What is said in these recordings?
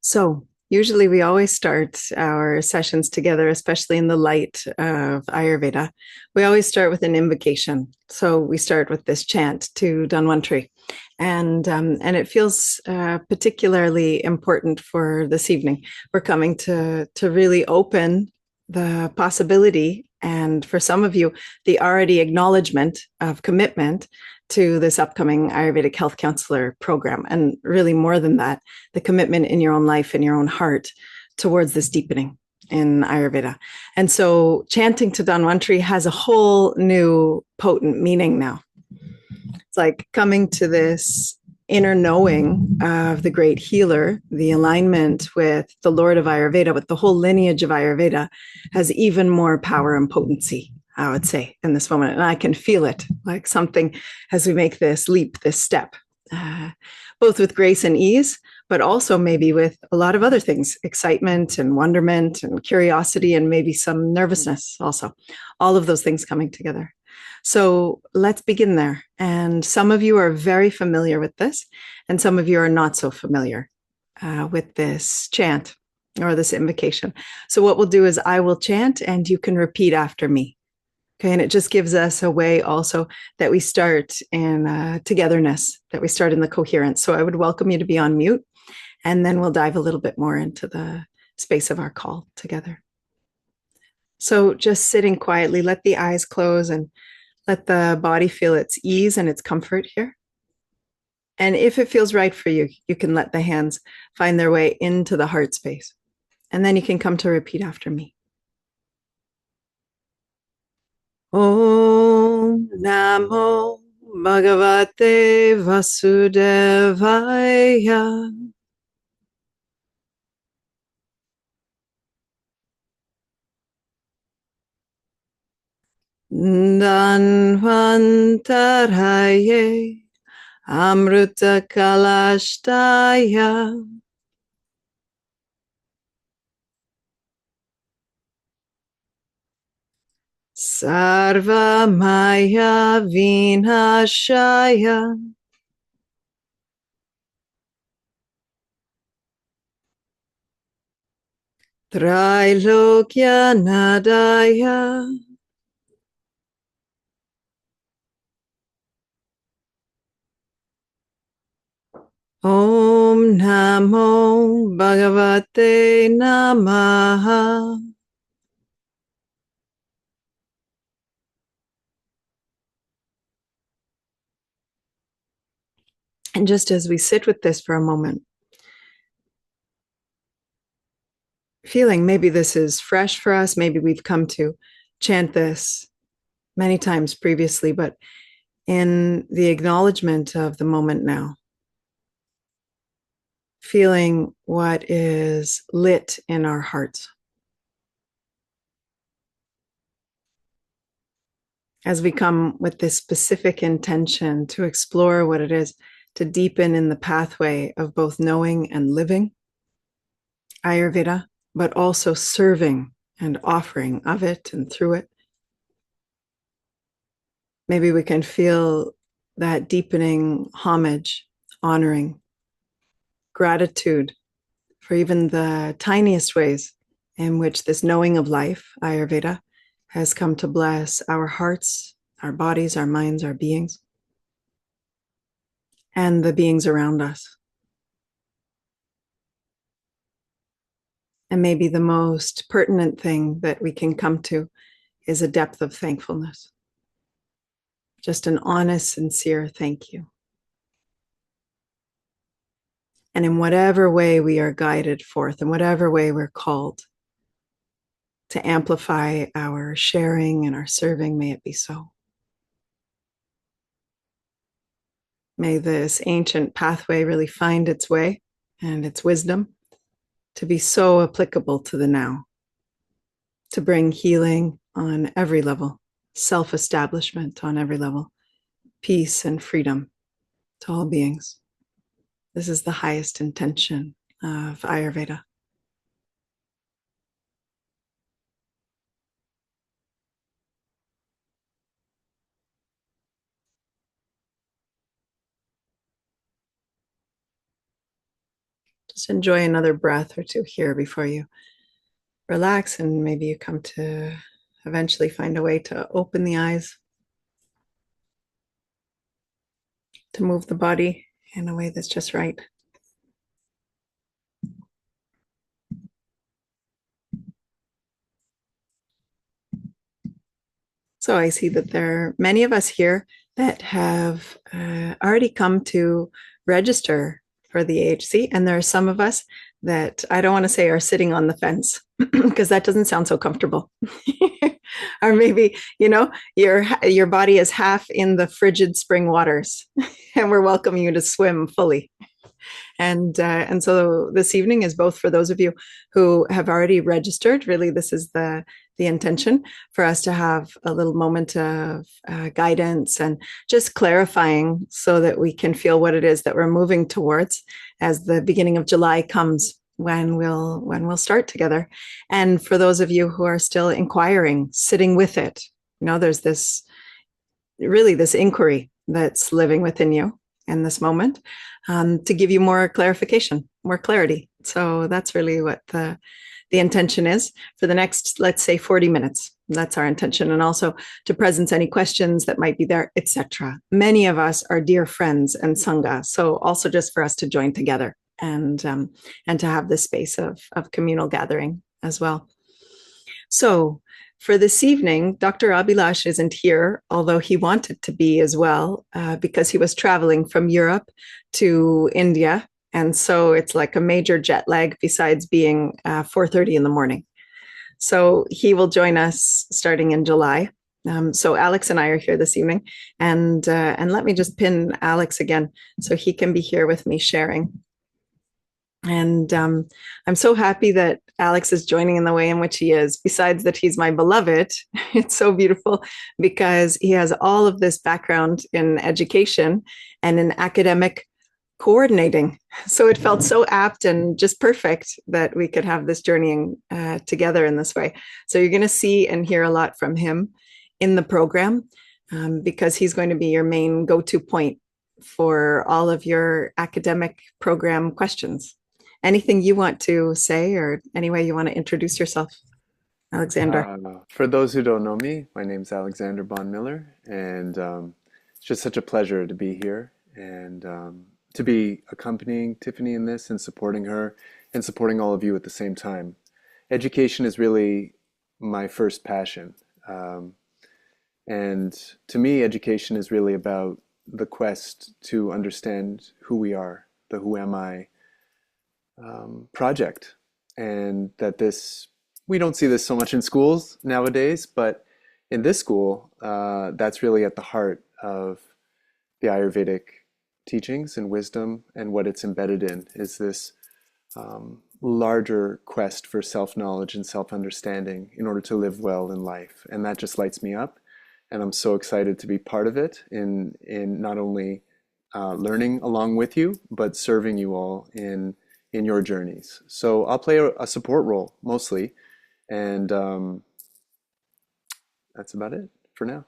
So, usually we always start our sessions together, especially in the light of Ayurveda. We always start with an invocation. So, we start with this chant to Dhanvantari. And it feels particularly important for this evening. We're coming to really open the possibility, and for some of you, the already acknowledgement of commitment to this upcoming Ayurvedic Health Counsellor program. And really, more than that, the commitment in your own life, in your own heart, towards this deepening in Ayurveda. And so, chanting to Dhanvantari has a whole new potent meaning now. It's like coming to this inner knowing of the great healer, the alignment with the Lord of Ayurveda, with the whole lineage of Ayurveda, has even more power and potency, I would say, in this moment. And I can feel it like something as we make this leap, this step, both with grace and ease, but also maybe with a lot of other things, excitement and wonderment and curiosity, and maybe some nervousness also. All of those things coming together. So let's begin there. And some of you are very familiar with this, and some of you are not so familiar with this chant or this invocation. So what we'll do is I will chant and you can repeat after me. Okay, and it just gives us a way also that we start in togetherness, that we start in the coherence. So I would welcome you to be on mute, and then we'll dive a little bit more into the space of our call together. So just sitting quietly, let the eyes close and let the body feel its ease and its comfort here. And if it feels right for you, you can let the hands find their way into the heart space. And then you can come to repeat after me. Om Namo Bhagavate Vasudevaya. Dhanvantaraye Amruta Kalashtaya. Sarva Maya Vinashaya. Trailokya Nadaya. Om Namo Bhagavate Namaha. And just as we sit with this for a moment, feeling maybe this is fresh for us, maybe we've come to chant this many times previously, but in the acknowledgement of the moment now, feeling what is lit in our hearts. As we come with this specific intention to explore what it is to deepen in the pathway of both knowing and living Ayurveda, but also serving and offering of it and through it. Maybe we can feel that deepening homage, honoring, gratitude for even the tiniest ways in which this knowing of life, Ayurveda, has come to bless our hearts, our bodies, our minds, our beings, and the beings around us. And maybe the most pertinent thing that we can come to is a depth of thankfulness. Just an honest, sincere thank you. And in whatever way we are guided forth, in whatever way we're called to amplify our sharing and our serving, may it be so. May this ancient pathway really find its way and its wisdom to be so applicable to the now, to bring healing on every level, self-establishment on every level, peace and freedom to all beings. This is the highest intention of Ayurveda. Just enjoy another breath or two here before you relax, and maybe you come to eventually find a way to open the eyes, to move the body in a way that's just right. So I see that there are many of us here that have already come to register for the AHC, and there are some of us that I don't want to say are sitting on the fence because that doesn't sound so comfortable. Or maybe, your body is half in the frigid spring waters and we're welcoming you to swim fully. And so this evening is both for those of you who have already registered. Really, this is the intention for us to have a little moment of guidance and just clarifying so that we can feel what it is that we're moving towards as the beginning of July comes, when we'll start together. And for those of you who are still inquiring, sitting with it, there's this inquiry that's living within you in this moment, to give you more clarification, more clarity. So that's really what the intention is for the next, let's say, 40 minutes. That's our intention. And also to presence any questions that might be there, etc. Many of us are dear friends and Sangha. So also just for us to join together and to have this space of communal gathering as well. So for this evening, Dr. Abhilash isn't here, although he wanted to be as well, because he was traveling from Europe to India. And so it's like a major jet lag besides being 4:30 in the morning. So he will join us starting in July. So Alex and I are here this evening. And let me just pin Alex again so he can be here with me sharing. And I'm so happy that Alex is joining in the way in which he is. Besides that he's my beloved, it's so beautiful because he has all of this background in education and in academic coordinating. So it felt so apt and just perfect that we could have this journeying together in this way. So you're going to see and hear a lot from him in the program, because he's going to be your main go-to point for all of your academic program questions. Anything you want to say, or any way you want to introduce yourself, Alexander? For those who don't know me, my name is Alexander Bond-Miller, and it's just such a pleasure to be here and to be accompanying Tiffany in this and supporting her and supporting all of you at the same time. Education is really my first passion. And to me, education is really about the quest to understand who we are, the who am I project. And that we don't see this so much in schools nowadays, but in this school, that's really at the heart of the Ayurvedic teachings and wisdom, and what it's embedded in is this larger quest for self-knowledge and self-understanding in order to live well in life. And that just lights me up. And I'm so excited to be part of it in not only learning along with you, but serving you all in your journeys. So I'll play a support role mostly, and that's about it for now.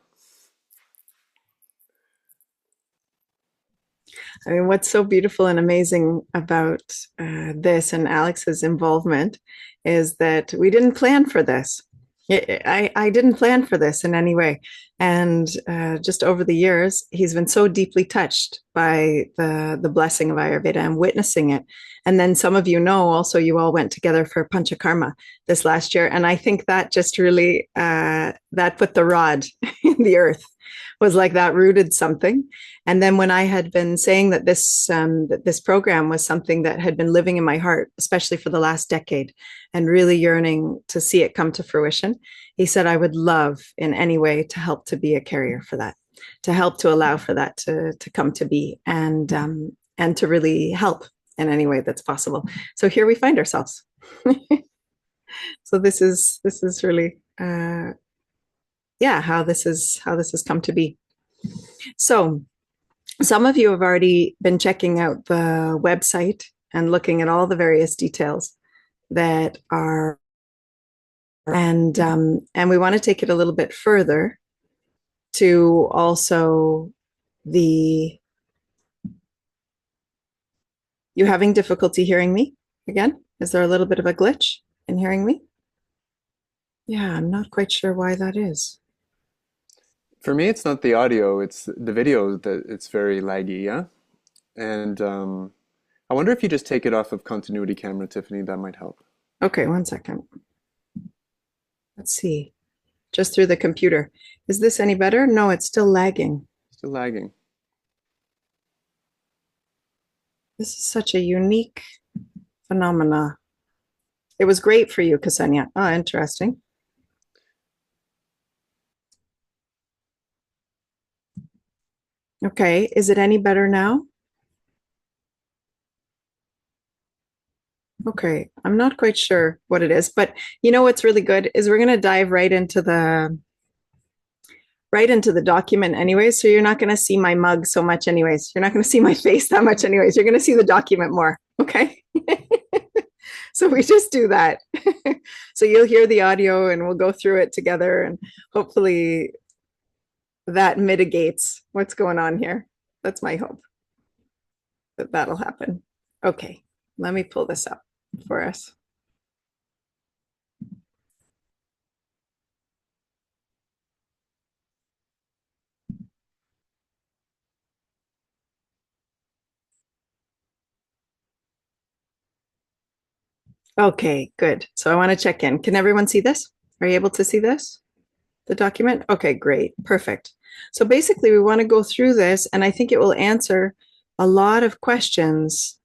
I mean, what's so beautiful and amazing about this and Alex's involvement is that we didn't plan for this. I didn't plan for this in any way. And just over the years, he's been so deeply touched by the blessing of Ayurveda and witnessing it. And then some of you know, also, you all went together for Panchakarma this last year. And I think that just really, that put the rod in the earth, was like that rooted something. And then when I had been saying that this program was something that had been living in my heart, especially for the last decade, and really yearning to see it come to fruition, he said, I would love in any way to help to be a carrier for that, to help to allow for that to come to be, and to really help in any way that's possible. So here we find ourselves. So this is really, how this has come to be. So some of you have already been checking out the website and looking at all the various details that are, and we want to take it a little bit further to also you having difficulty hearing me? Again, is there a little bit of a glitch in hearing me? Yeah, I'm not quite sure why that is. For me, it's not the audio, it's the video that it's very laggy, yeah? And I wonder if you just take it off of continuity camera, Tiffany, that might help. Okay, one second. Let's see. Just through the computer. Is this any better? No, it's still lagging. Still lagging. This is such a unique phenomena. It was great for you, Ksenia. Oh, interesting. Okay, is it any better now? Okay, I'm not quite sure what it is, but you know what's really good is we're going to dive right into the document anyways. So you're not going to see my mug so much anyways. You're not going to see my face that much anyways. You're going to see the document more. Okay. So we just do that. So you'll hear the audio and we'll go through it together and hopefully that mitigates what's going on here. That's my hope that that'll happen. Okay. Let me pull this up for us. Okay, good. So I want to check in. Can everyone see this? Are you able to see this? The document? Okay, great. Perfect. So basically, we want to go through this, and I think it will answer a lot of questions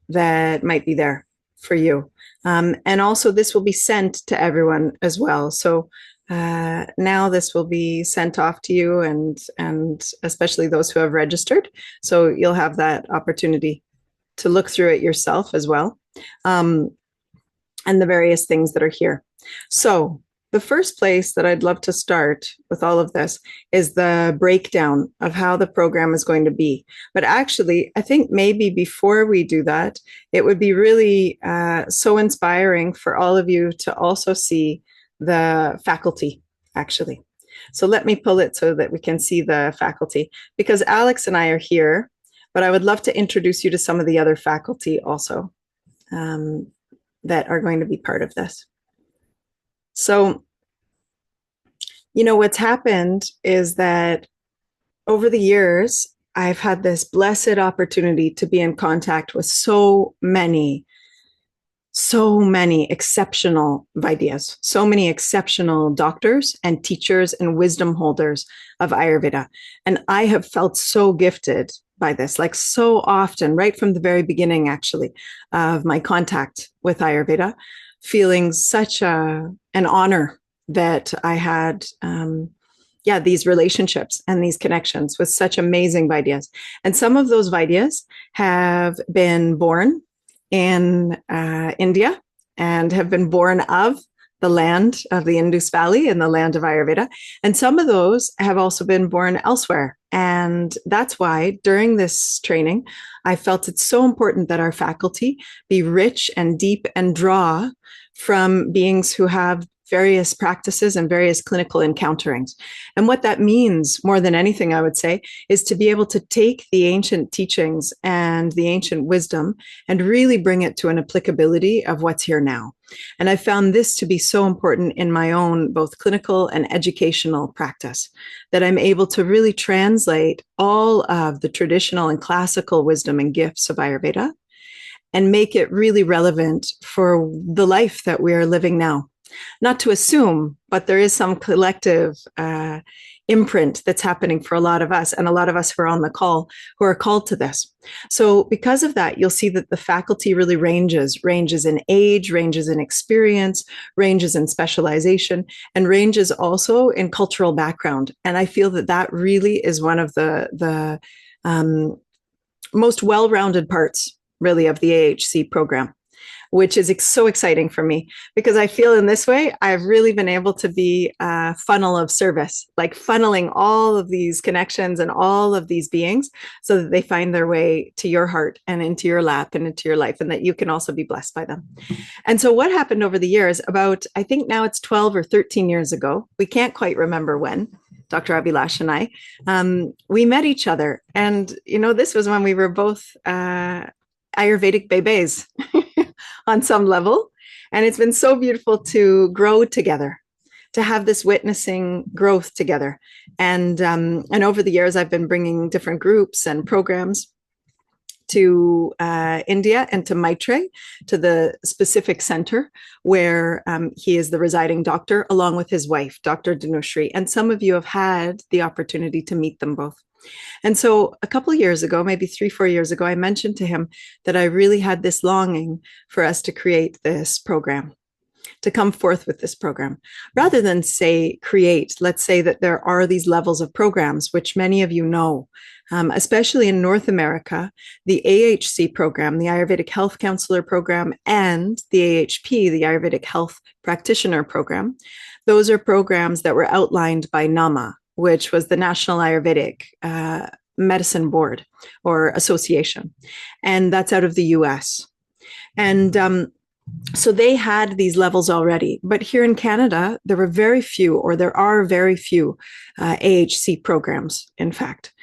that might be there for you. And also, this will be sent to everyone as well. So now this will be sent off to you, and especially those who have registered. So you'll have that opportunity to look through it yourself as well. And the various things that are here. So the first place that I'd love to start with all of this is the breakdown of how the program is going to be. But actually, I think maybe before we do that, it would be really so inspiring for all of you to also see the faculty, actually. So let me pull it so that we can see the faculty, because Alex and I are here, but I would love to introduce you to some of the other faculty also. That are going to be part of this. So, you know, what's happened is that over the years, I've had this blessed opportunity to be in contact with so many exceptional Vaidyas, so many exceptional doctors and teachers and wisdom holders of Ayurveda. And I have felt so gifted by this, like so often, right from the very beginning, actually, of my contact with Ayurveda, feeling such an honor that I had, these relationships and these connections with such amazing Vaidyas. And some of those Vaidyas have been born in India and have been born of the land of the Indus Valley and the land of Ayurveda. And some of those have also been born elsewhere. And that's why during this training, I felt it's so important that our faculty be rich and deep and draw from beings who have various practices and various clinical encounterings. And what that means more than anything, I would say, is to be able to take the ancient teachings and the ancient wisdom and really bring it to an applicability of what's here now. And I found this to be so important in my own both clinical and educational practice, that I'm able to really translate all of the traditional and classical wisdom and gifts of Ayurveda and make it really relevant for the life that we are living now. Not to assume, but there is some collective imprint that's happening for a lot of us, and a lot of us who are on the call who are called to this. So because of that, you'll see that the faculty really ranges in age, ranges in experience, ranges in specialization, and ranges also in cultural background. And I feel that that really is one of the most well-rounded parts, really, of the AHC program, which is so exciting for me, because I feel in this way, I've really been able to be a funnel of service, like funneling all of these connections and all of these beings so that they find their way to your heart and into your lap and into your life, and that you can also be blessed by them. And so what happened over the years, about, I think now it's 12 or 13 years ago, we can't quite remember when, Dr. Abhilash and I, we met each other. And, you know, this was when we were both Ayurvedic bebés. on some level. And it's been so beautiful to grow together, to have this witnessing growth together. And over the years, I've been bringing different groups and programs to India and to Maitre, to the specific center where he is the residing doctor, along with his wife, Dr. Dhanushri. And some of you have had the opportunity to meet them both. And so a couple of years ago, maybe 3-4 years ago, I mentioned to him that I really had this longing for us to create this program, to come forth with this program. Rather than say create, let's say that there are these levels of programs, which many of you know, especially in North America, the AHC program, the Ayurvedic Health Counsellor program, and the AHP, the Ayurvedic Health Practitioner program. Those are programs that were outlined by NAMA, which was the National Ayurvedic Medicine Board or Association. And that's out of the US. And so they had these levels already. But here in Canada, there are very few AHC programs, in fact.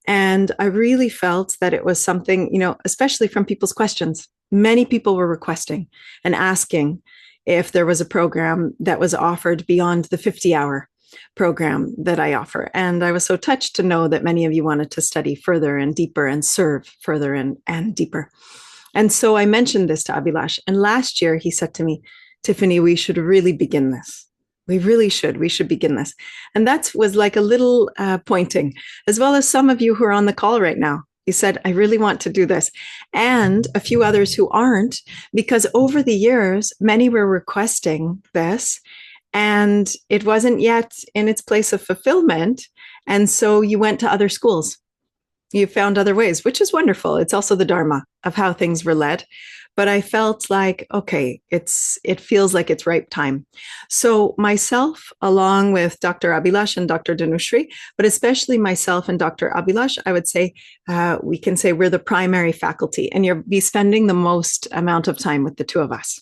And I really felt that it was something, especially from people's questions. Many people were requesting and asking if there was a program that was offered beyond the 50-hour program that I offer. And I was so touched to know that many of you wanted to study further and deeper and serve further and deeper. And so I mentioned this to Abhilash. And last year he said to me, Tiffany, we should really begin this. We really should. We should begin this. And that was like a little pointing, as well as some of you who are on the call right now. He said, I really want to do this. And a few others who aren't, because over the years, many were requesting this and it wasn't yet in its place of fulfillment. And so you went to other schools. You found other ways, which is wonderful. It's also the Dharma of how things were led. But I felt like, okay, it feels like it's ripe time. So myself, along with Dr. Abhilash and Dr. Dhanushri, but especially myself and Dr. Abhilash, I would say, we can say we're the primary faculty, and you'll be spending the most amount of time with the two of us.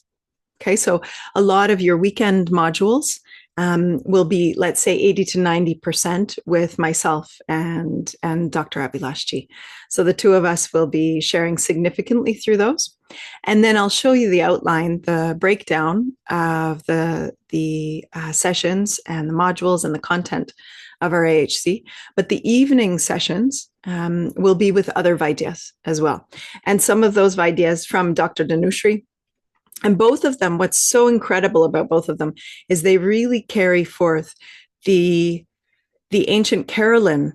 Okay, so a lot of your weekend modules will be, let's say, 80 to 90% with myself and Dr. Abhilashji. So the two of us will be sharing significantly through those. And then I'll show you the outline, the breakdown of the sessions and the modules and the content of our AHC. But the evening sessions will be with other Vaidyas as well. And some of those Vaidyas from Dr. Dhanushri. And both of them, what's so incredible about both of them is they really carry forth the ancient Caroline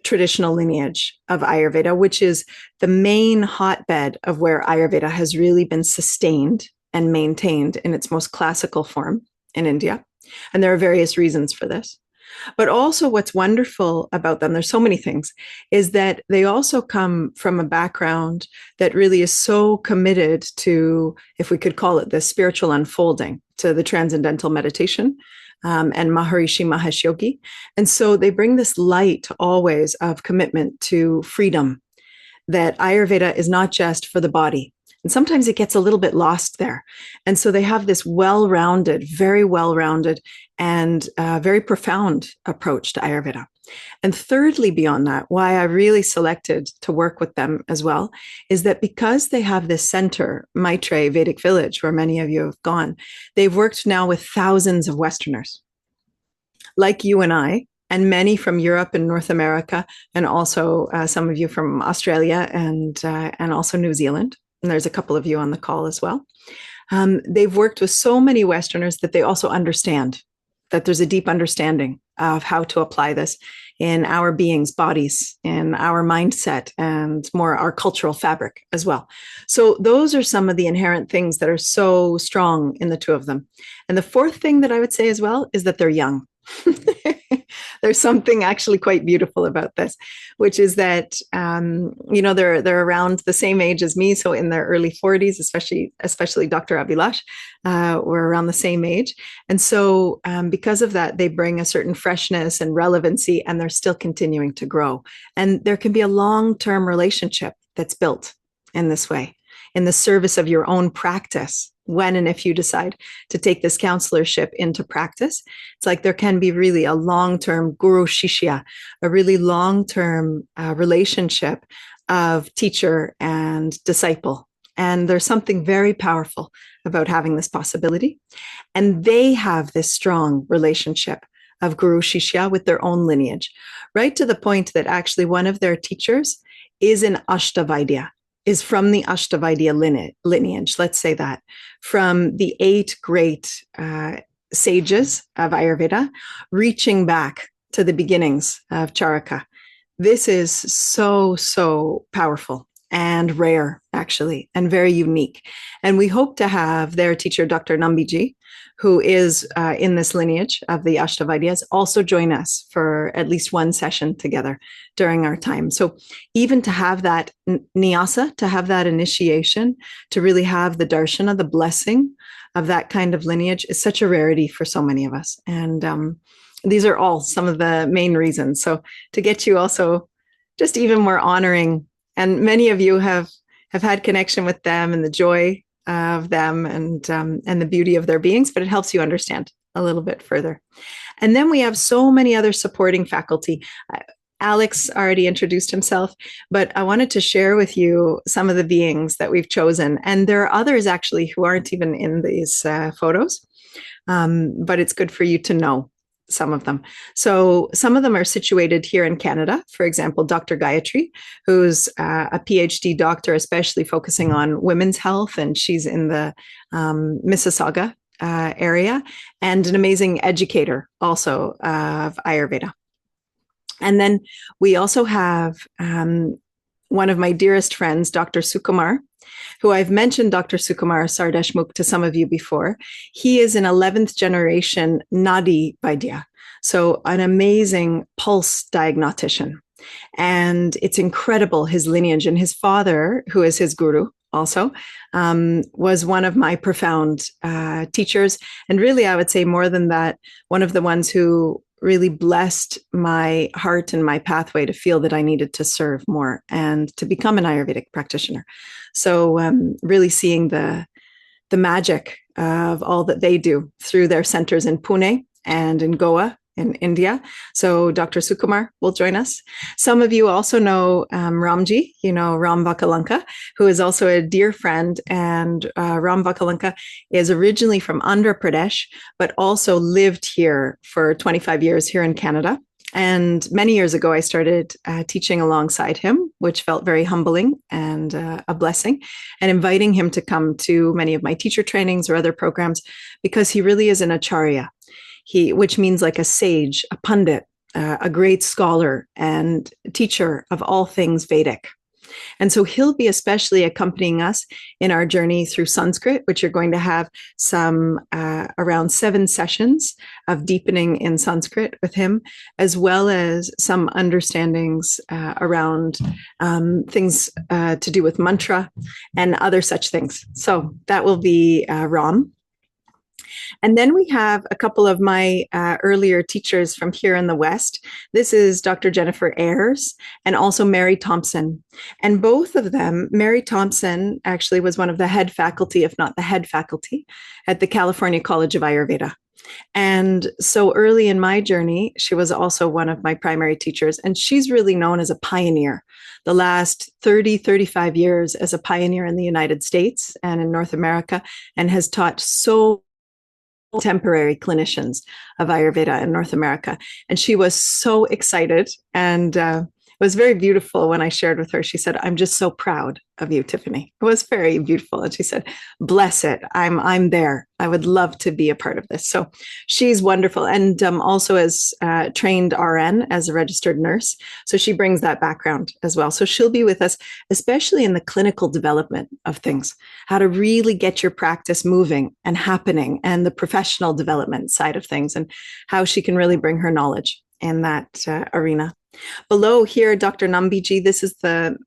traditional lineage of Ayurveda, which is the main hotbed of where Ayurveda has really been sustained and maintained in its most classical form in India. And there are various reasons for this. But also what's wonderful about them, there's so many things, is that they also come from a background that really is so committed to, if we could call it, the spiritual unfolding, to the transcendental meditation and Maharishi Mahesh Yogi. And so they bring this light always of commitment to freedom, that Ayurveda is not just for the body. And sometimes it gets a little bit lost there. And so they have this well-rounded, very well-rounded and very profound approach to Ayurveda. And thirdly, beyond that, why I really selected to work with them as well is that because they have this center, Maitre Vedic Village, where many of you have gone, they've worked now with thousands of Westerners, like you and I, and many from Europe and North America, and also some of you from Australia and also New Zealand. And there's a couple of you on the call as well. They've worked with so many Westerners that they also understand that there's a deep understanding of how to apply this in our beings, bodies, in our mindset, and more our cultural fabric as well. So those are some of the inherent things that are so strong in the two of them. And the fourth thing that I would say as well is that they're young. There's something actually quite beautiful about this, which is that they're around the same age as me, so in their early 40s, especially Dr. Abhilash, we're around the same age, and so because of that, they bring a certain freshness and relevancy, and they're still continuing to grow. And there can be a long-term relationship that's built in this way, in the service of your own practice. When and if you decide to take this counselorship into practice, it's like there can be really a long-term guru shishya, a really long-term relationship of teacher and disciple And there's something very powerful about having this possibility. And they have this strong relationship of Guru Shishya with their own lineage, right to the point that actually one of their teachers is an Ashtavidya, is from the Ashtavidya lineage, let's say that, from the 8 great sages of Ayurveda, reaching back to the beginnings of Charaka. This is so, so powerful and rare, actually, and very unique. And we hope to have their teacher, Dr. Nambiji, who is in this lineage of the Ashtavidyas, also join us for at least one session together during our time. So even to have that nyasa, to have that initiation, to really have the darshana, the blessing of that kind of lineage is such a rarity for so many of us. And these are all some of the main reasons. So to get you also just even more honoring, and many of you have had connection with them and the joy of them and the beauty of their beings, but it helps you understand a little bit further. And then we have so many other supporting faculty. Alex already introduced himself, but I wanted to share with you some of the beings that we've chosen. And there are others actually who aren't even in these photos, but it's good for you to know some of them. So some of them are situated here in Canada. For example, Dr. Gayatri, who's a PhD doctor, especially focusing on women's health, and she's in the Mississauga area, and an amazing educator also of Ayurveda. And then we also have one of my dearest friends, Dr. Sukumar, who I've mentioned Dr. Sukumar Sardeshmukh to some of you before. He is an 11th generation Nadi Vaidya, so an amazing pulse diagnostician. And it's incredible, his lineage. And his father, who is his guru also, was one of my profound teachers. And really, I would say more than that, one of the ones who really blessed my heart and my pathway to feel that I needed to serve more and to become an Ayurvedic practitioner. So really seeing the magic of all that they do through their centers in Pune and in Goa in India. So Dr. Sukumar will join us. Some of you also know Ramji, Ram Vakalanka, who is also a dear friend. And Ram Vakalanka is originally from Andhra Pradesh, but also lived here for 25 years here in Canada. And many years ago, I started teaching alongside him, which felt very humbling and a blessing, and inviting him to come to many of my teacher trainings or other programs, because he really is an acharya. Which means like a sage, a pundit, a great scholar and teacher of all things Vedic. And so he'll be especially accompanying us in our journey through Sanskrit, which you're going to have some around 7 sessions of deepening in Sanskrit with him, as well as some understandings around things to do with mantra and other such things. So that will be Ram. And then we have a couple of my earlier teachers from here in the West. This is Dr. Jennifer Ayres and also Mary Thompson. And both of them, Mary Thompson actually was one of the head faculty, if not the head faculty, at the California College of Ayurveda. And so early in my journey, she was also one of my primary teachers. And she's really known as a pioneer, the last 30, 35 years as a pioneer in the United States and in North America, and has taught so contemporary clinicians of Ayurveda in North America. And she was so excited, and it was very beautiful when I shared with her. She said, "I'm just so proud of you, Tiffany." It was very beautiful. And she said, "Bless it. I'm there. I would love to be a part of this." So she's wonderful. And also as trained RN, as a registered nurse. So she brings that background as well. So she'll be with us, especially in the clinical development of things, how to really get your practice moving and happening, and the professional development side of things, and how she can really bring her knowledge in that arena. Below here, Dr. Nambiji, this is the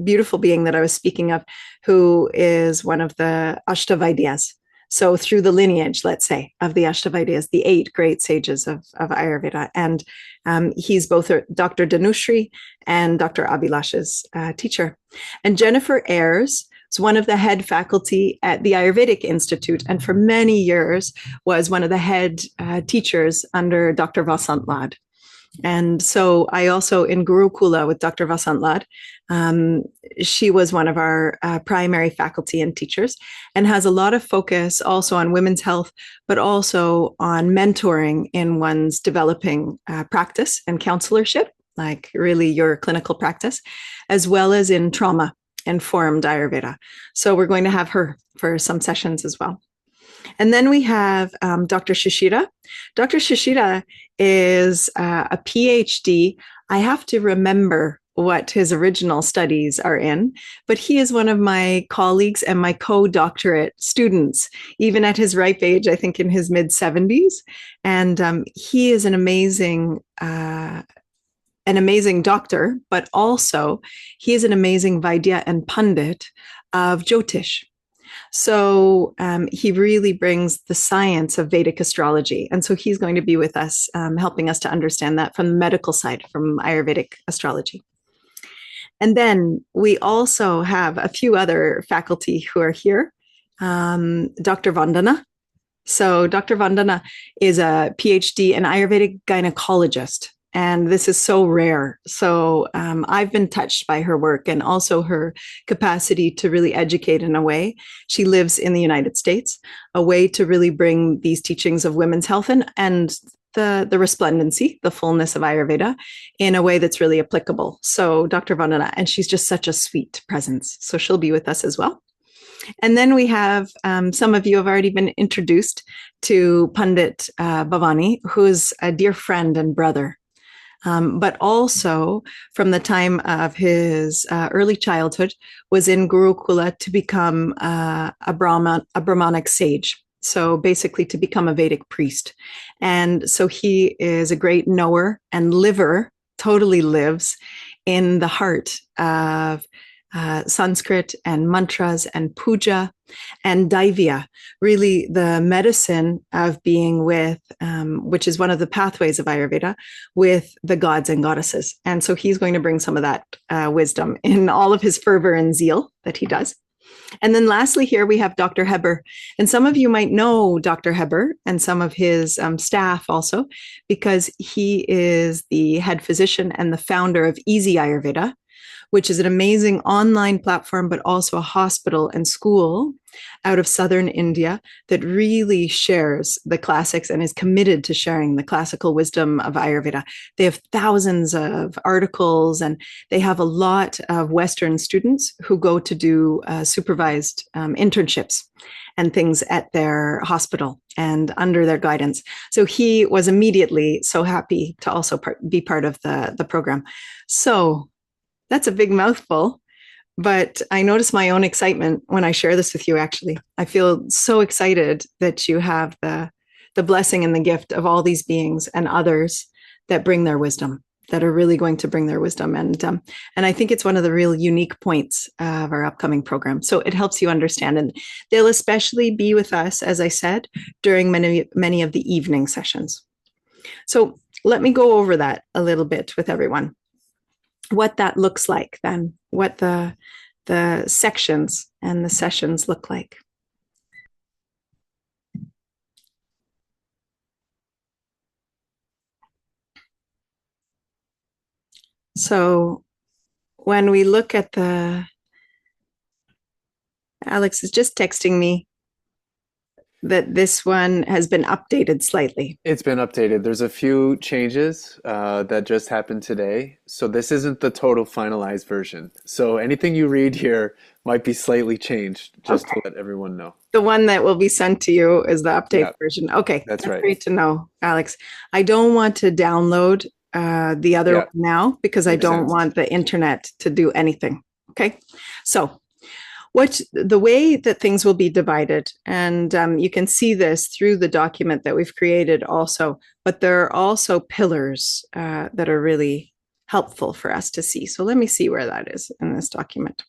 beautiful being that I was speaking of, who is one of the Ashtavidyas. So through the lineage, let's say, of the Ashtavidyas, the 8 great sages of Ayurveda. And he's both Dr. Dhanushri and Dr. Abhilash's teacher. And Jennifer Ayres is one of the head faculty at the Ayurvedic Institute, and for many years was one of the head teachers under Dr. Vasant Lad. And so I also in Gurukula with Dr. Vasantlad, um, she was one of our primary faculty and teachers and has a lot of focus also on women's health, but also on mentoring in one's developing practice and counselorship, like really your clinical practice, as well as in trauma informed Ayurveda. So we're going to have her for some sessions as well. And then we have Dr. Shishira. Dr. Shishira is a PhD. I have to remember what his original studies are in, but he is one of my colleagues and my co-doctorate students, even at his ripe age, I think in his mid-70s. And he is an amazing doctor, but also he is an amazing Vaidya and Pundit of Jyotish. So he really brings the science of Vedic astrology. And so he's going to be with us, helping us to understand that from the medical side, from Ayurvedic astrology. And then we also have a few other faculty who are here. Dr. Vandana. So Dr. Vandana is a PhD in Ayurvedic gynecologist. And this is so rare. So I've been touched by her work and also her capacity to really educate in a way. She lives in the United States, a way to really bring these teachings of women's health and the resplendency, the fullness of Ayurveda in a way that's really applicable. So Dr. Vandana, and she's just such a sweet presence. So she'll be with us as well. And then we have some of you have already been introduced to Pandit Bhavani, who's a dear friend and brother. But also from the time of his early childhood was in Gurukula to become a Brahmanic sage. So basically to become a Vedic priest. And so he is a great knower and totally lives in the heart of Sanskrit and mantras and puja and daivya, really the medicine of being with, which is one of the pathways of Ayurveda, with the gods and goddesses. And so he's going to bring some of that wisdom in all of his fervor and zeal that he does. And then lastly, here we have Dr. Heber. And some of you might know Dr. Heber and some of his staff also, because he is the head physician and the founder of Easy Ayurveda, which is an amazing online platform, but also a hospital and school out of southern India that really shares the classics and is committed to sharing the classical wisdom of Ayurveda. They have thousands of articles and they have a lot of Western students who go to do supervised internships and things at their hospital and under their guidance. So he was immediately so happy to also be part of the program. So that's a big mouthful, but I notice my own excitement when I share this with you, actually. I feel so excited that you have the blessing and the gift of all these beings and others that bring their wisdom, that are really going to bring their wisdom. And I think it's one of the real unique points of our upcoming program. So it helps you understand. And they'll especially be with us, as I said, during many of the evening sessions. So let me go over that a little bit with everyone. What that looks like then, what the sections and the sessions look like. So when we look at Alex is just texting me that this one has been updated slightly. It's been updated. There's a few changes that just happened today. So this isn't the total finalized version. So anything you read here might be slightly changed, just to let everyone know. The one that will be sent to you is the update version. Okay, that's right. Great to know, Alex. I don't want to download the other one now because I don't want the internet to do anything. Okay, so the way that things will be divided, and you can see this through the document that we've created also, but there are also pillars that are really helpful for us to see. So let me see where that is in this document.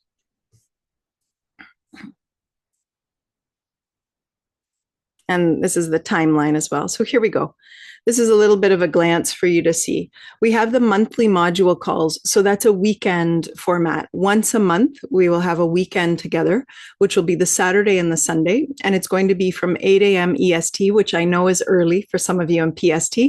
And this is the timeline as well. So here we go. This is a little bit of a glance for you to see. We have the monthly module calls. So that's a weekend format. Once a month, we will have a weekend together, which will be the Saturday and the Sunday. And it's going to be from 8 a.m. EST, which I know is early for some of you in PST,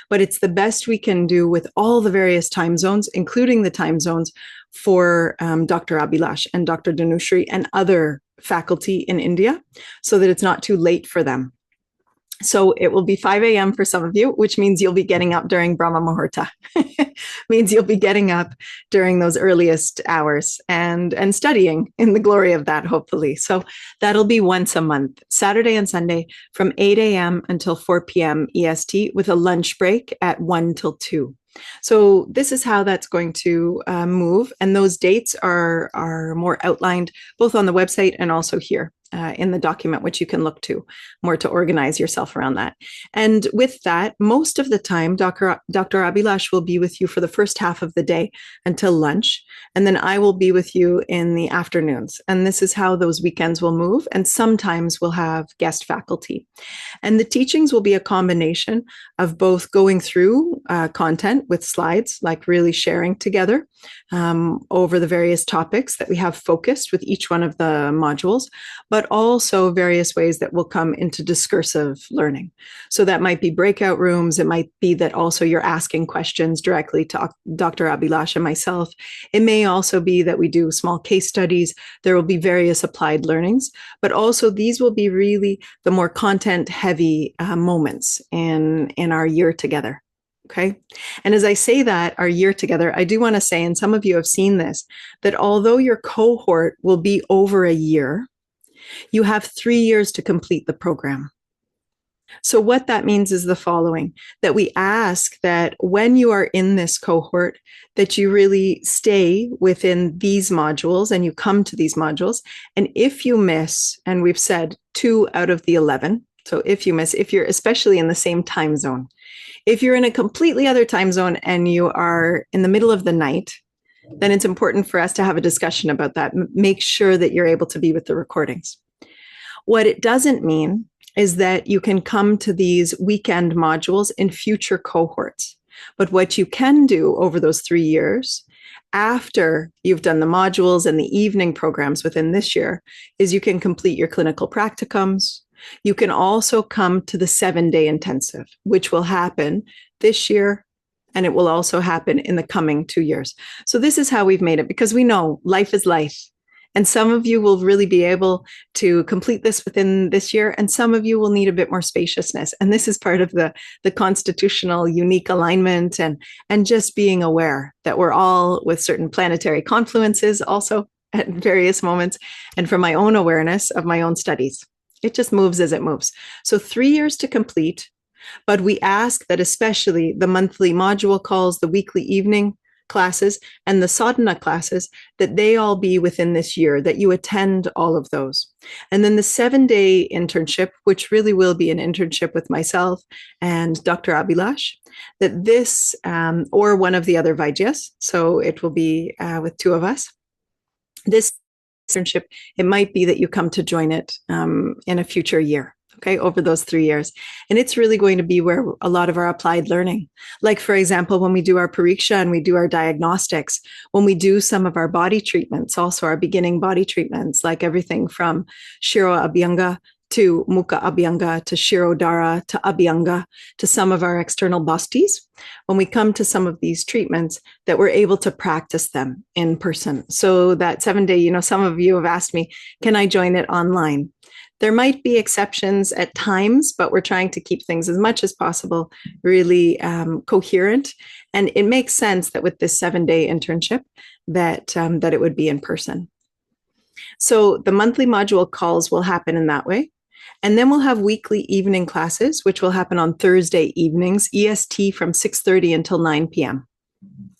but it's the best we can do with all the various time zones, including the time zones for Dr. Abhilash and Dr. Dhanushri and other faculty in India, so that it's not too late for them. So it will be 5 a.m. for some of you, which means you'll be getting up during Brahma Muhurta. Means you'll be getting up during those earliest hours and studying in the glory of that, hopefully. So that'll be once a month, Saturday and Sunday from 8 a.m. until 4 p.m. EST, with a lunch break at 1 till 2. So this is how that's going to move. And those dates are more outlined both on the website and also here in the document, which you can look to more to organize yourself around that. And with that, most of the time, Dr. Abhilash will be with you for the first half of the day until lunch. And then I will be with you in the afternoons. And this is how those weekends will move. And sometimes we'll have guest faculty. And the teachings will be a combination of both going through content with slides, like really sharing together over the various topics that we have focused with each one of the modules, but also various ways that will come into discursive learning. So that might be breakout rooms. It might be that also you're asking questions directly to Dr. Abhilash and myself. It may also be that we do small case studies. There will be various applied learnings, but also these will be really the more content heavy moments in our year together. Okay. And as I say that, our year together, I do want to say, and some of you have seen this, that although your cohort will be over a year, you have 3 years to complete the program. So what that means is the following, that we ask that when you are in this cohort, that you really stay within these modules and you come to these modules. And if you miss, and we've said 2 out of the 11, so if you miss, if you're especially in the same time zone, if you're in a completely other time zone and you are in the middle of the night, then it's important for us to have a discussion about that. Make sure that you're able to be with the recordings. What it doesn't mean is that you can come to these weekend modules in future cohorts. But what you can do over those 3 years, after you've done the modules and the evening programs within this year, is you can complete your clinical practicums. You can also come to the 7-day intensive, which will happen this year, and it will also happen in the coming 2 years. So this is how we've made it, because we know life is life. And some of you will really be able to complete this within this year, and some of you will need a bit more spaciousness. And this is part of the constitutional unique alignment and just being aware that we're all with certain planetary confluences also at various moments, and from my own awareness of my own studies. It just moves as it moves. So 3 years to complete, but we ask that especially the monthly module calls, the weekly evening classes, and the sadhana classes, that they all be within this year, that you attend all of those. And then the 7-day internship, which really will be an internship with myself and Dr. Abhilash, that this, or one of the other Vaidyas, so it will be with 2 of us, this internship, it might be that you come to join it in a future year, okay, over those 3 years. And it's really going to be where a lot of our applied learning, like, for example, when we do our pariksha and we do our diagnostics, when we do some of our body treatments, also our beginning body treatments, like everything from Shiro Abhyanga to Mukha Abhyanga to Shirodhara to Abhyanga to some of our external bastis, when we come to some of these treatments, that we're able to practice them in person. So that 7-day, some of you have asked me, can I join it online? There might be exceptions at times, but we're trying to keep things as much as possible really coherent. And it makes sense that with this 7-day internship that it would be in person. So the monthly module calls will happen in that way. And then we'll have weekly evening classes, which will happen on Thursday evenings, EST from 6:30 until 9 p.m.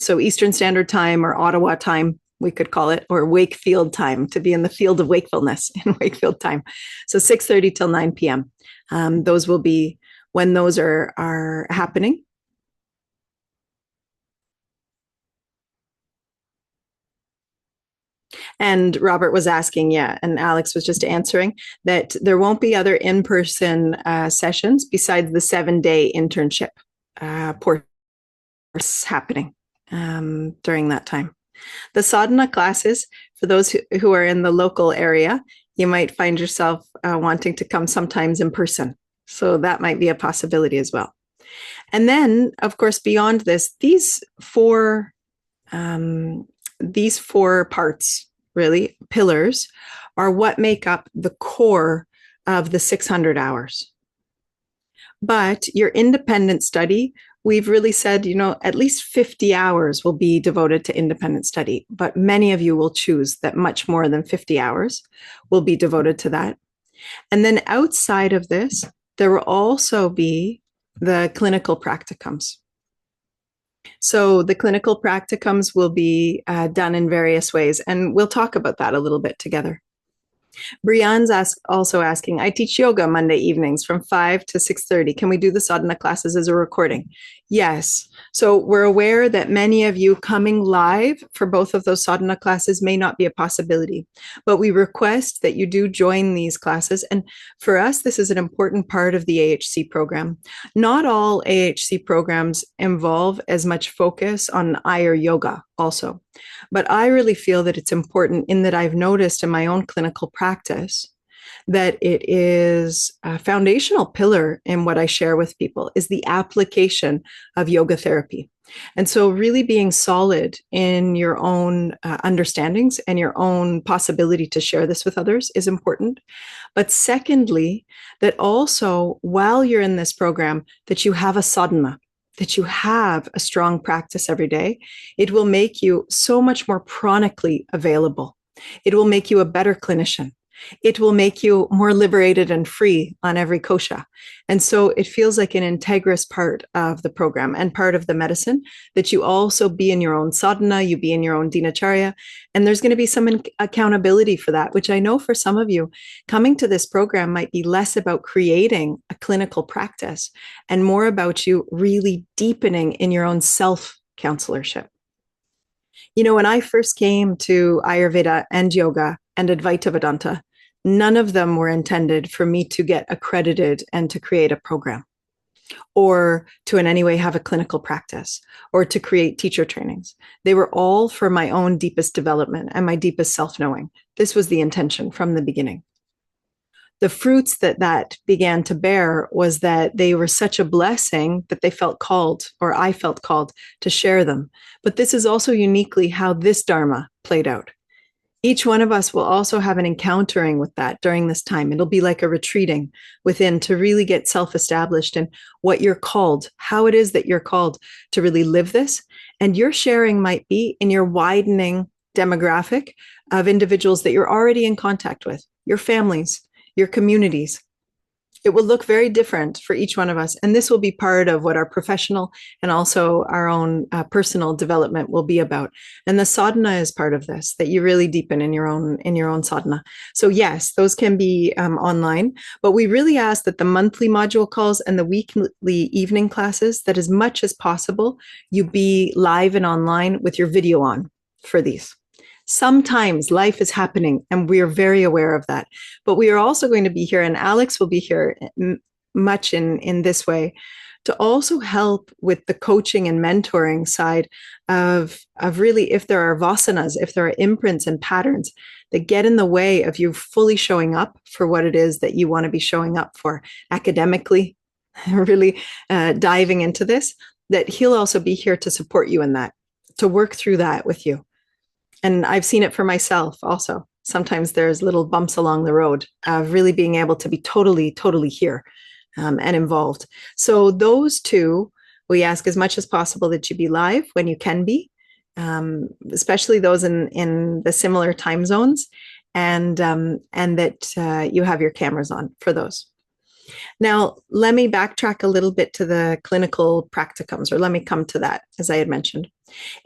So Eastern Standard Time, or Ottawa time, we could call it, or Wakefield time, to be in the field of wakefulness in Wakefield time. So 6:30 till 9 p.m. Those will be when those are happening. And Robert was asking, yeah, and Alex was just answering that there won't be other in-person sessions besides the 7-day internship course happening during that time. The sadhana classes, for those who are in the local area, you might find yourself wanting to come sometimes in person. So that might be a possibility as well. And then, of course, beyond this, these four parts, really, pillars, are what make up the core of the 600 hours. But your independent study, we've really said, at least 50 hours will be devoted to independent study, but many of you will choose that much more than 50 hours will be devoted to that. And then outside of this, there will also be the clinical practicums. So the clinical practicums will be done in various ways, and we'll talk about that a little bit together. Brianne's also asking, I teach yoga Monday evenings from 5 to 6:30. Can we do the sadhana classes as a recording? Yes. So we're aware that many of you coming live for both of those sadhana classes may not be a possibility, but we request that you do join these classes. And for us, this is an important part of the AHC program. Not all AHC programs involve as much focus on Ayur yoga also. But I really feel that it's important in that I've noticed in my own clinical practice that it is a foundational pillar in what I share with people is the application of yoga therapy. And so really being solid in your own understandings and your own possibility to share this with others is important. But secondly, that also while you're in this program, that you have a sadhana, that you have a strong practice every day. It will make you so much more chronically available. It will make you a better clinician. It will make you more liberated and free on every kosha. And so it feels like an integrous part of the program and part of the medicine that you also be in your own sadhana, you be in your own dinacharya, and there's going to be some accountability for that, which I know for some of you, coming to this program might be less about creating a clinical practice and more about you really deepening in your own self-counselorship. When I first came to Ayurveda and yoga and Advaita Vedanta, none of them were intended for me to get accredited and to create a program or to in any way have a clinical practice or to create teacher trainings. They were all for my own deepest development and my deepest self-knowing. This was the intention from the beginning. The fruits that began to bear was that they were such a blessing that they felt called, or I felt called to share them. But this is also uniquely how this Dharma played out. Each one of us will also have an encountering with that during this time. It'll be like a retreating within to really get self-established in what you're called, how it is that you're called to really live this. And your sharing might be in your widening demographic of individuals that you're already in contact with, your families, your communities. It will look very different for each one of us. And this will be part of what our professional and also our own personal development will be about. And the sadhana is part of this, that you really deepen in your own sadhana. So yes, those can be online, but we really ask that the monthly module calls and the weekly evening classes, that as much as possible, you be live and online with your video on for these. Sometimes life is happening and we are very aware of that, but we are also going to be here, and Alex will be here much in this way to also help with the coaching and mentoring side of really, if there are vasanas, if there are imprints and patterns that get in the way of you fully showing up for what it is that you want to be showing up for academically, really diving into this, that he'll also be here to support you in that, to work through that with you. And I've seen it for myself also. Sometimes there's little bumps along the road of really being able to be totally, totally here and involved. So those two, we ask as much as possible that you be live when you can be, especially those in the similar time zones, and that you have your cameras on for those. Now, let me backtrack a little bit to the clinical practicums, or let me come to that, as I had mentioned.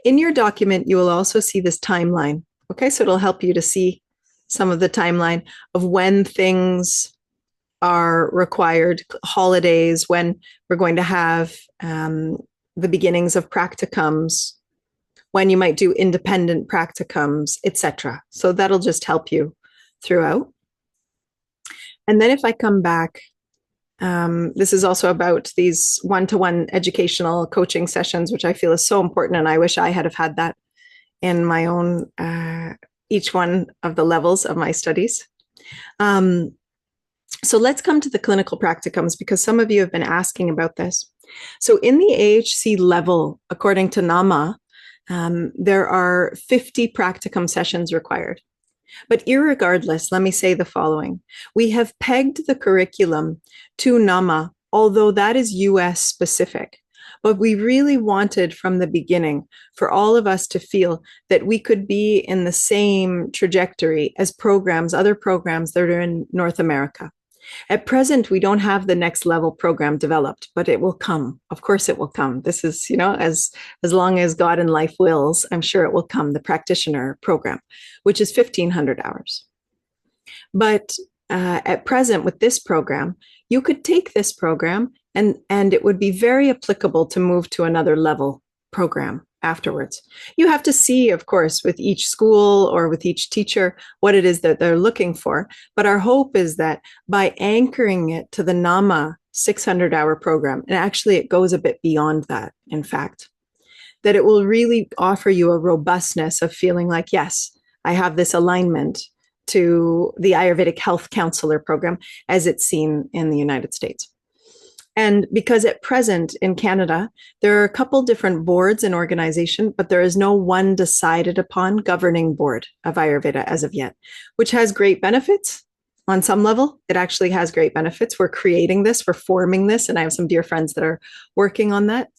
In your document, you will also see this timeline. Okay, so it'll help you to see some of the timeline of when things are required, holidays, when we're going to have the beginnings of practicums, when you might do independent practicums, etc. So that'll just help you throughout. And then if I come back, this is also about these one-to-one educational coaching sessions, which I feel is so important. And I wish I had have had that in my own, each one of the levels of my studies. So let's come to the clinical practicums, because some of you have been asking about this. So in the AHC level, according to NAMA, there are 50 practicum sessions required. But irregardless, let me say the following. We have pegged the curriculum to NAMA, although that is US specific. But we really wanted from the beginning for all of us to feel that we could be in the same trajectory as programs, other programs that are in North America. At present, we don't have the next level program developed, but it will come. Of course, it will come. This is, as long as God and life wills, I'm sure it will come, the practitioner program, which is 1,500 hours. But at present, with this program, you could take this program and it would be very applicable to move to another level program afterwards. You have to see, of course, with each school or with each teacher, what it is that they're looking for. But our hope is that by anchoring it to the NAMA 600-hour program, and actually it goes a bit beyond that, in fact, that it will really offer you a robustness of feeling like, yes, I have this alignment to the Ayurvedic Health Counsellor program as it's seen in the United States. And because at present in Canada, there are a couple different boards and organization, but there is no one decided upon governing board of Ayurveda as of yet, which has great benefits. On some level, it actually has great benefits. We're creating this, we're forming this, and I have some dear friends that are working on that.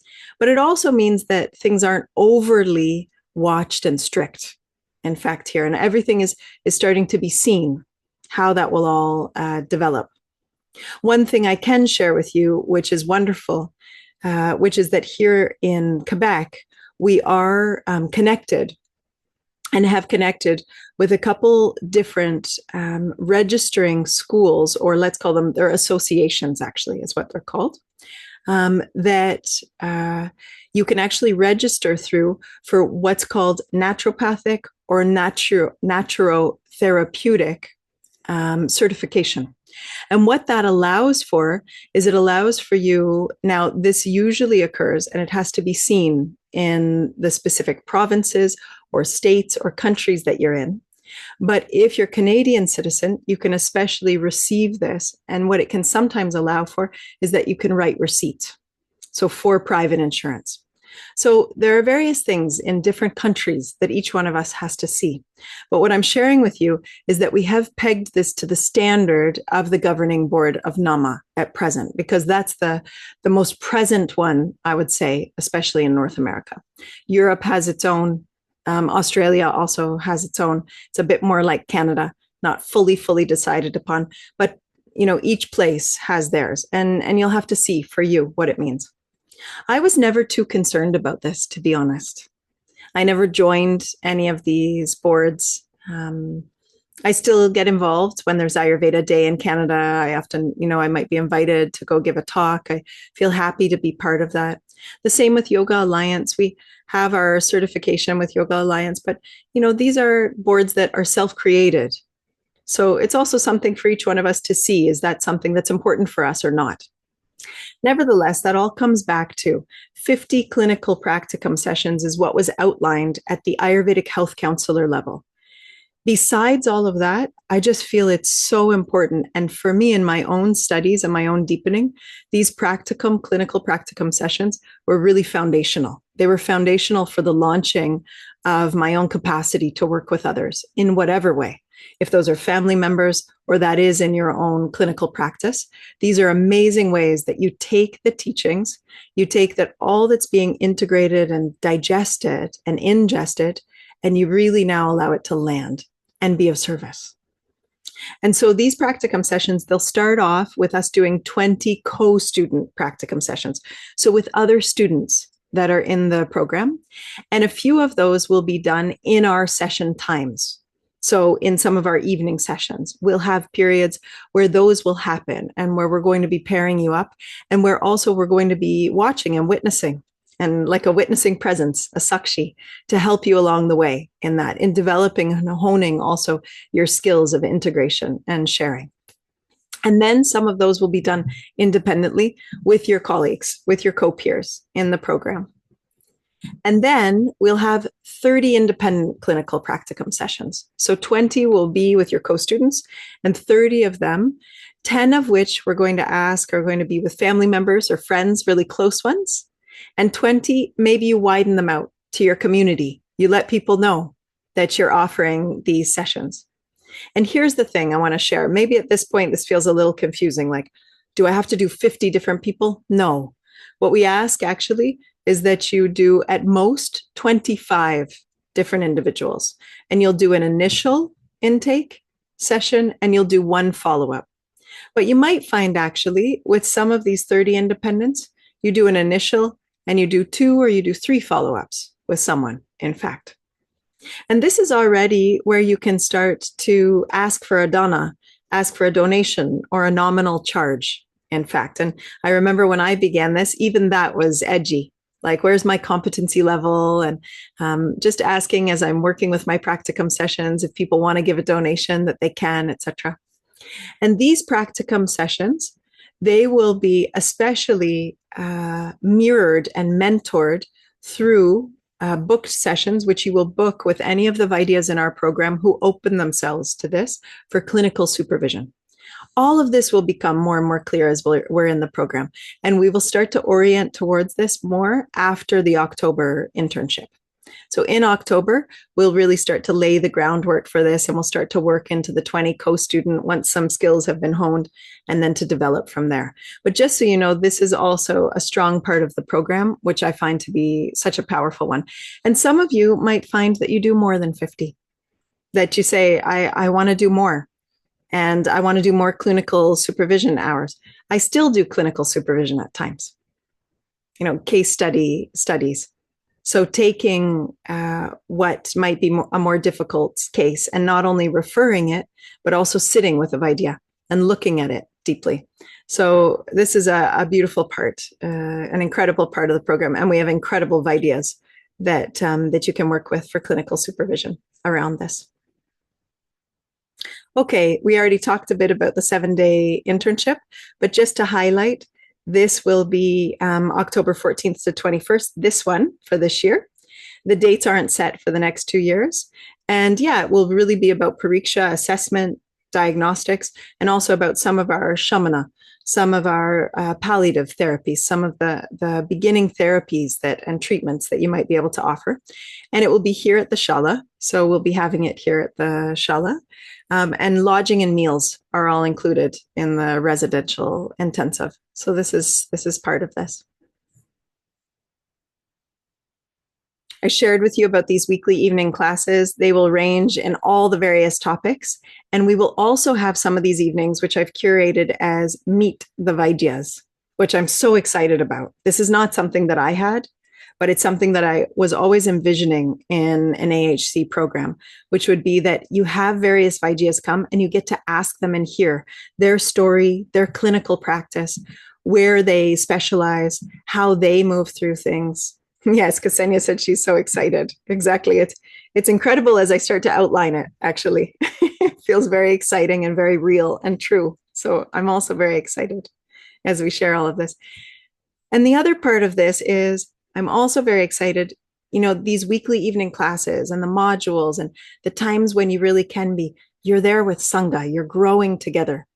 But it also means that things aren't overly watched and strict, in fact, here. And everything is starting to be seen, how that will all develop. One thing I can share with you, which is wonderful, which is that here in Quebec, we are connected and have connected with a couple different registering schools, or let's call them, they're associations actually is what they're called, that you can actually register through for what's called naturopathic or naturotherapeutic certification. And what that allows for is it allows for you, now this usually occurs and it has to be seen in the specific provinces or states or countries that you're in. But if you're Canadian citizen, you can especially receive this. And what it can sometimes allow for is that you can write receipts. So for private insurance. So there are various things in different countries that each one of us has to see. But what I'm sharing with you is that we have pegged this to the standard of the governing board of NAMA at present, because that's the most present one, I would say, especially in North America. Europe has its own. Australia also has its own. It's a bit more like Canada, not fully decided upon, but each place has theirs, and you'll have to see for you what it means. I was never too concerned about this, to be honest. I never joined any of these boards. I still get involved when there's Ayurveda Day in Canada. I often, I might be invited to go give a talk. I feel happy to be part of that. The same with Yoga Alliance. We have our certification with Yoga Alliance, but, these are boards that are self-created. So it's also something for each one of us to see, is that something that's important for us or not? Nevertheless, that all comes back to 50 clinical practicum sessions is what was outlined at the Ayurvedic Health Counsellor level. Besides all of that, I just feel it's so important. And for me, in my own studies and my own deepening, these clinical practicum sessions were really foundational. They were foundational for the launching of my own capacity to work with others in whatever way. If those are family members or that is in your own clinical practice, these are amazing ways that you take the teachings, you take that all that's being integrated and digested and ingested, and you really now allow it to land and be of service. And so these practicum sessions, they'll start off with us doing 20 co-student practicum sessions. So with other students that are in the program, and a few of those will be done in our session times. So in some of our evening sessions, we'll have periods where those will happen and where we're going to be pairing you up, and where also we're going to be watching and witnessing. and like a witnessing presence, a sakshi, to help you along the way in that, in developing and honing also your skills of integration and sharing. And then some of those will be done independently with your colleagues, with your co-peers in the program. And then we'll have 30 independent clinical practicum sessions. So 20 will be with your co-students, and 30 of them, 10 of which we're going to ask are going to be with family members or friends, really close ones. And 20, maybe you widen them out to your community. You let people know that you're offering these sessions. And here's the thing I want to share. Maybe at this point, this feels a little confusing. Like, do I have to do 50 different people? No. What we ask actually is that you do at most 25 different individuals. And you'll do an initial intake session and you'll do one follow-up. But you might find actually with some of these 30 independents, you do an initial and you do 2 or you do 3 follow-ups with someone, in fact. And this is already where you can start to ask for a dana, ask for a donation or a nominal charge, in fact. And I remember when I began this, even that was edgy. Like, where's my competency level? And just asking as I'm working with my practicum sessions, if people want to give a donation, that they can, etc. And these practicum sessions, they will be especially mirrored and mentored through booked sessions, which you will book with any of the Vaidyas in our program who open themselves to this for clinical supervision. All of this will become more and more clear as we're in the program. And we will start to orient towards this more after the October internship. So in October, we'll really start to lay the groundwork for this, and we'll start to work into the 20 co-student once some skills have been honed, and then to develop from there. But just so you know, this is also a strong part of the program, which I find to be such a powerful one. And some of you might find that you do more than 50, that you say, I want to do more. And I want to do more clinical supervision hours. I still do clinical supervision at times, case studies. So taking what might be a more difficult case and not only referring it, but also sitting with a Vaidya and looking at it deeply. So this is a beautiful part, an incredible part of the program. And we have incredible Vaidyas that you can work with for clinical supervision around this. Okay, we already talked a bit about the 7-day internship, but just to highlight, this will be October 14th to 21st, this one for this year. The dates aren't set for the next 2 years. And yeah, it will really be about pariksha, assessment, diagnostics, and also about some of our shamana, some of our palliative therapies, some of the beginning therapies and treatments that you might be able to offer. And it will be here at the Shala. So we'll be having it here at the Shala. And lodging and meals are all included in the residential intensive. So this is part of this. I shared with you about these weekly evening classes. They will range in all the various topics. And we will also have some of these evenings, which I've curated as Meet the Vaidyas, which I'm so excited about. This is not something that I had, but it's something that I was always envisioning in an AHC program, which would be that you have various Vaidyas come and you get to ask them and hear their story, their clinical practice, where they specialize, how they move through things. Yes, Ksenia said she's so excited. Exactly. It's incredible as I start to outline it, actually. It feels very exciting and very real and true. So I'm also very excited as we share all of this. And the other part of this is I'm also very excited, these weekly evening classes and the modules and the times when you really can be, you're there with Sangha, you're growing together.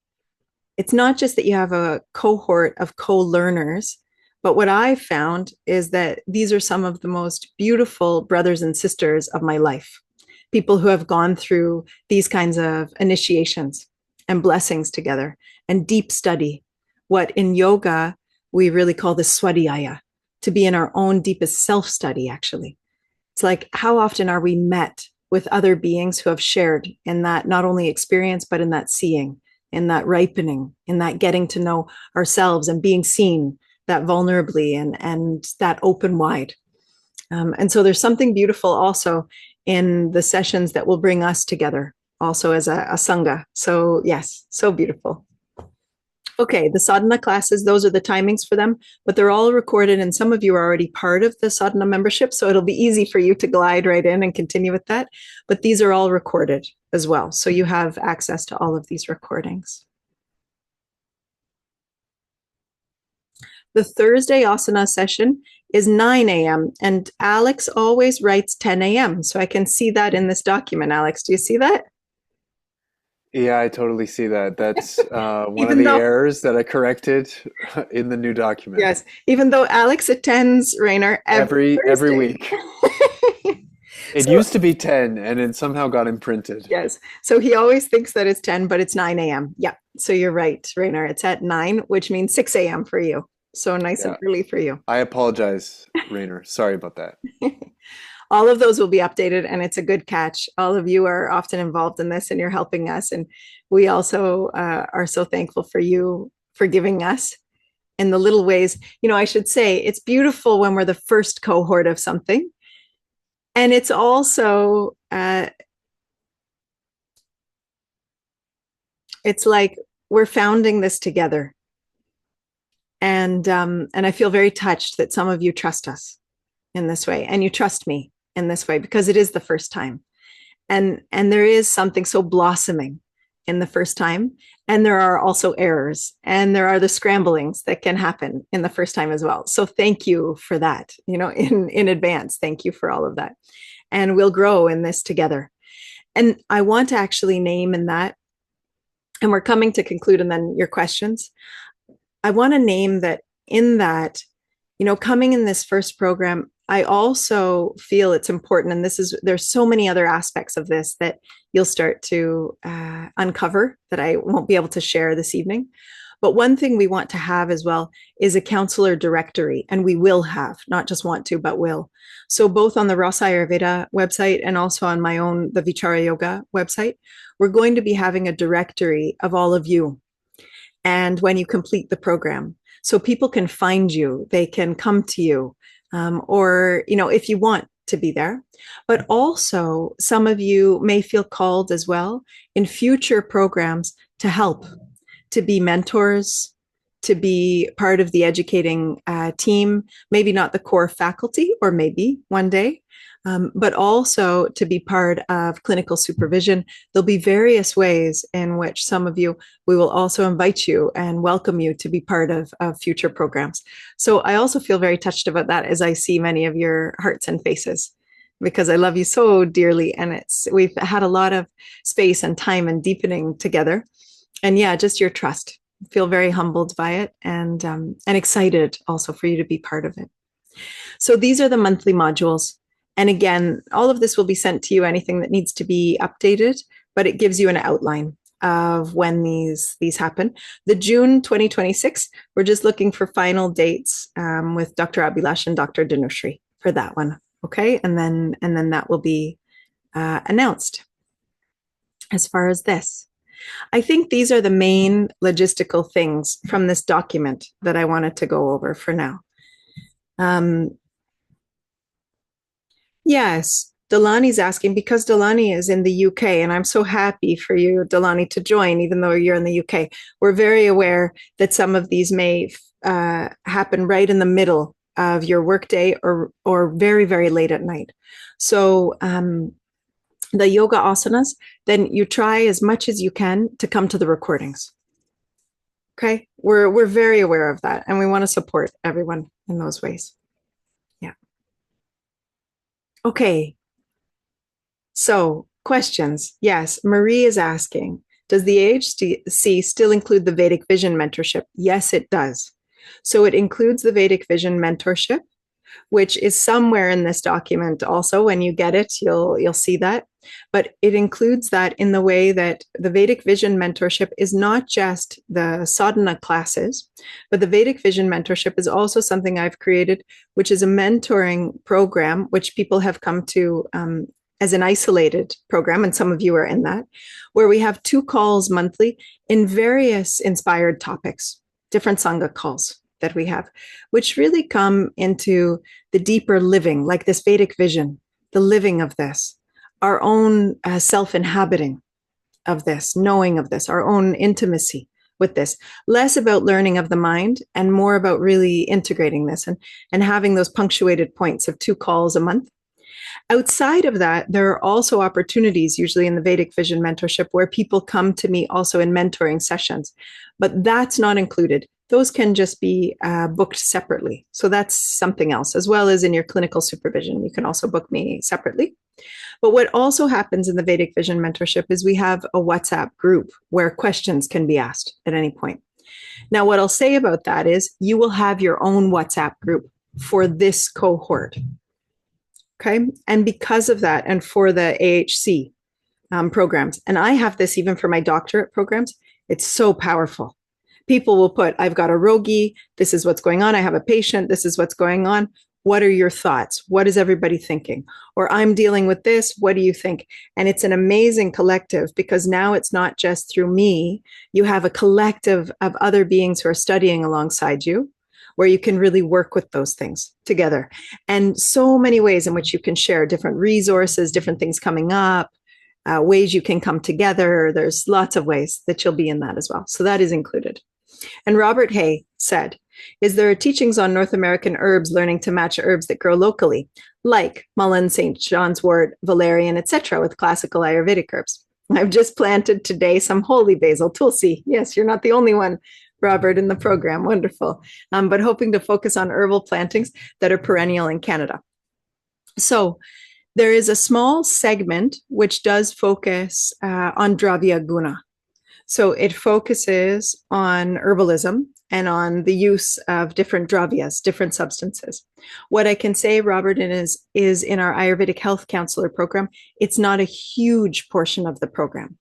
It's not just that you have a cohort of co-learners, but what I've found is that these are some of the most beautiful brothers and sisters of my life, people who have gone through these kinds of initiations and blessings together and deep study, what in yoga we really call the swadhyaya, to be in our own deepest self-study, actually. It's like, how often are we met with other beings who have shared in that not only experience, but in that seeing, in that ripening, in that getting to know ourselves and being seen that vulnerably and that open wide. And so there's something beautiful also in the sessions that will bring us together also as a Sangha. So yes, so beautiful. Okay, the sadhana classes, those are the timings for them, but they're all recorded, and some of you are already part of the sadhana membership, so it'll be easy for you to glide right in and continue with that. But these are all recorded as well, so you have access to all of these recordings. The Thursday asana session is 9 a.m. and Alex always writes 10 a.m. So I can see that in this document. Alex, do you see that? Yeah, I totally see that. That's one of Even the though, errors that I corrected in the new document. yes, even though Alex attends Rainer every Every Thursday. week. It So used to be 10 and it somehow got imprinted. yes, so he always thinks that it's 10, but it's 9 a.m. Yeah, so you're right, Rainer. It's at 9, which means 6 a.m. for you. So nice and Yeah. early for you. I apologize, Rainer. Sorry about that. All of those will be updated, and it's a good catch. All of you are often involved in this and you're helping us, and we also are so thankful for you for giving us in the little ways. I should say it's beautiful when we're the first cohort of something, and it's also it's like we're founding this together, and I feel very touched that some of you trust us in this way, and you trust me in this way because it is the first time, and there is something so blossoming in the first time, and there are also errors, and there are the scramblings that can happen in the first time as well. So thank you for that, in advance. Thank you for all of that, and we'll grow in this together. And I want to actually name in that, and we're coming to conclude, and then your questions. I want to name that in that, coming in this first program, I also feel it's important, and there's so many other aspects of this that you'll start to uncover that I won't be able to share this evening. But one thing we want to have as well is a counselor directory, and we will have, not just want to, but will. So both on the RASA Ayurveda website and also on my own, the Vichara Yoga website, we're going to be having a directory of all of you. And when you complete the program, so people can find you, they can come to you, or, if you want to be there. But also, some of you may feel called as well in future programs to help, to be mentors, to be part of the educating team, maybe not the core faculty, or maybe one day, but also to be part of clinical supervision. There'll be various ways in which some of you, we will also invite you and welcome you to be part of future programs. So I also feel very touched about that as I see many of your hearts and faces, because I love you so dearly. And we've had a lot of space and time and deepening together. And yeah, just your trust. Feel very humbled by it, and excited also for you to be part of it. So these are the monthly modules. And again, all of this will be sent to you, anything that needs to be updated, but it gives you an outline of when these happen. The June 2026, we're just looking for final dates with Dr. Abhilash and Dr. Dhanushri for that one. Okay, and then that will be announced. As far as this, I think these are the main logistical things from this document that I wanted to go over for now. Yes, Delani's asking, because Delani is in the UK, and I'm so happy for you, Delani, to join, even though you're in the UK. We're very aware that some of these may happen right in the middle of your workday or very, very late at night. So the yoga asanas, then you try as much as you can to come to the recordings. Okay, we're very aware of that, and we want to support everyone in those ways. Yeah. Okay. So questions. Yes, Marie is asking, does the AHC still include the Vedic Vision mentorship? Yes, it does. So it includes the Vedic Vision mentorship, which is somewhere in this document also. When you get it, you'll see that. But it includes that in the way that the Vedic Vision mentorship is not just the sadhana classes, but the Vedic Vision mentorship is also something I've created, which is a mentoring program, which people have come to as an isolated program, and some of you are in that, where we have 2 calls monthly in various inspired topics, different Sangha calls that we have, which really come into the deeper living, like this Vedic vision, the living of this, our own self-inhabiting of this, knowing of this, our own intimacy with this. Less about learning of the mind and more about really integrating this and having those punctuated points of 2 calls a month. Outside of that, there are also opportunities, usually in the Vedic Vision Mentorship, where people come to me also in mentoring sessions, but that's not included. Those can just be booked separately. So that's something else, as well as in your clinical supervision. You can also book me separately. But what also happens in the Vedic Vision Mentorship is we have a WhatsApp group where questions can be asked at any point. Now, what I'll say about that is you will have your own WhatsApp group for this cohort. Okay. And because of that, and for the AHC programs, and I have this even for my doctorate programs, it's so powerful. People will put, I've got a rogi, this is what's going on. I have a patient, this is what's going on. What are your thoughts? What is everybody thinking? Or I'm dealing with this, what do you think? And it's an amazing collective because now it's not just through me. You have a collective of other beings who are studying alongside you, where you can really work with those things together. And so many ways in which you can share different resources, different things coming up, ways you can come together. There's lots of ways that you'll be in that as well. So that is included. And Robert Hay said, is there teachings on North American herbs, learning to match herbs that grow locally, like mullein, St. John's wort, valerian, etc., with classical Ayurvedic herbs? I've just planted today some holy basil, tulsi. Yes, you're not the only one, Robert, in the program. Wonderful. But hoping to focus on herbal plantings that are perennial in Canada. So there is a small segment which does focus on Dravya Guna. So it focuses on herbalism and on the use of different dravyas, different substances. What I can say, Robert, is in our Ayurvedic Health Counsellor program, it's not a huge portion of the program.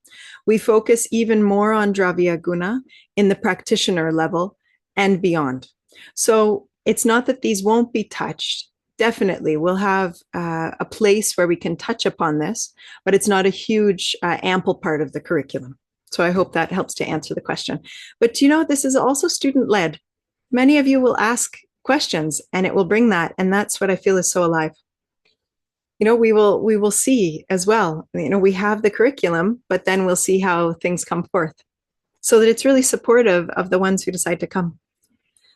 We focus even more on Dravya Guna in the practitioner level and beyond. So it's not that these won't be touched. Definitely, we'll have a place where we can touch upon this, but it's not a huge, ample part of the curriculum. So I hope that helps to answer the question. But you know, this is also student-led. Many of you will ask questions and it will bring that. And that's what I feel is so alive. You know, we will see as well. You know, we have the curriculum, but then we'll see how things come forth. So that it's really supportive of the ones who decide to come.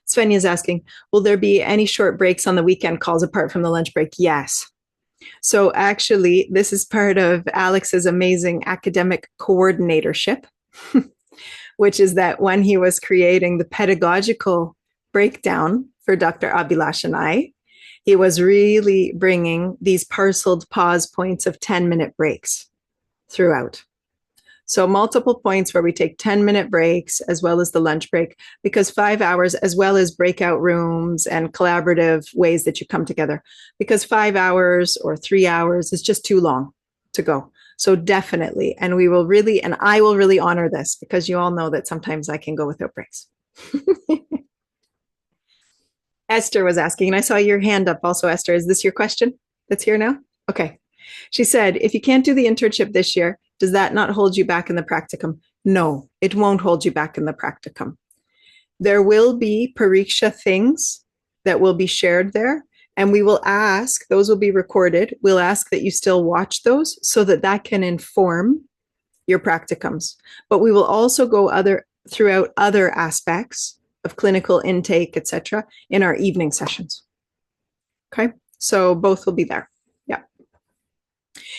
Svenja is asking, will there be any short breaks on the weekend calls apart from the lunch break? Yes. So actually, this is part of Alex's amazing academic coordinatorship, which is that when he was creating the pedagogical breakdown for Dr. Abhilash and I, he was really bringing these parceled pause points of 10-minute breaks throughout. So multiple points where we take 10-minute breaks as well as the lunch break, because 5 hours, as well as breakout rooms and collaborative ways that you come together, because 5 hours or 3 hours is just too long to go. So definitely, and we will really, and I will really honor this, because you all know that sometimes I can go without breaks. Esther was asking, and I saw your hand up also, Esther. Is this your question that's here now? Okay. She said, if you can't do the internship this year, does that not hold you back in the practicum? No, it won't hold you back in the practicum. There will be pariksha things that will be shared there, and we will ask, those will be recorded. We'll ask that you still watch those so that that can inform your practicums. But we will also go throughout other aspects of clinical intake, etc., in our evening sessions. Okay, so both will be there. Yeah.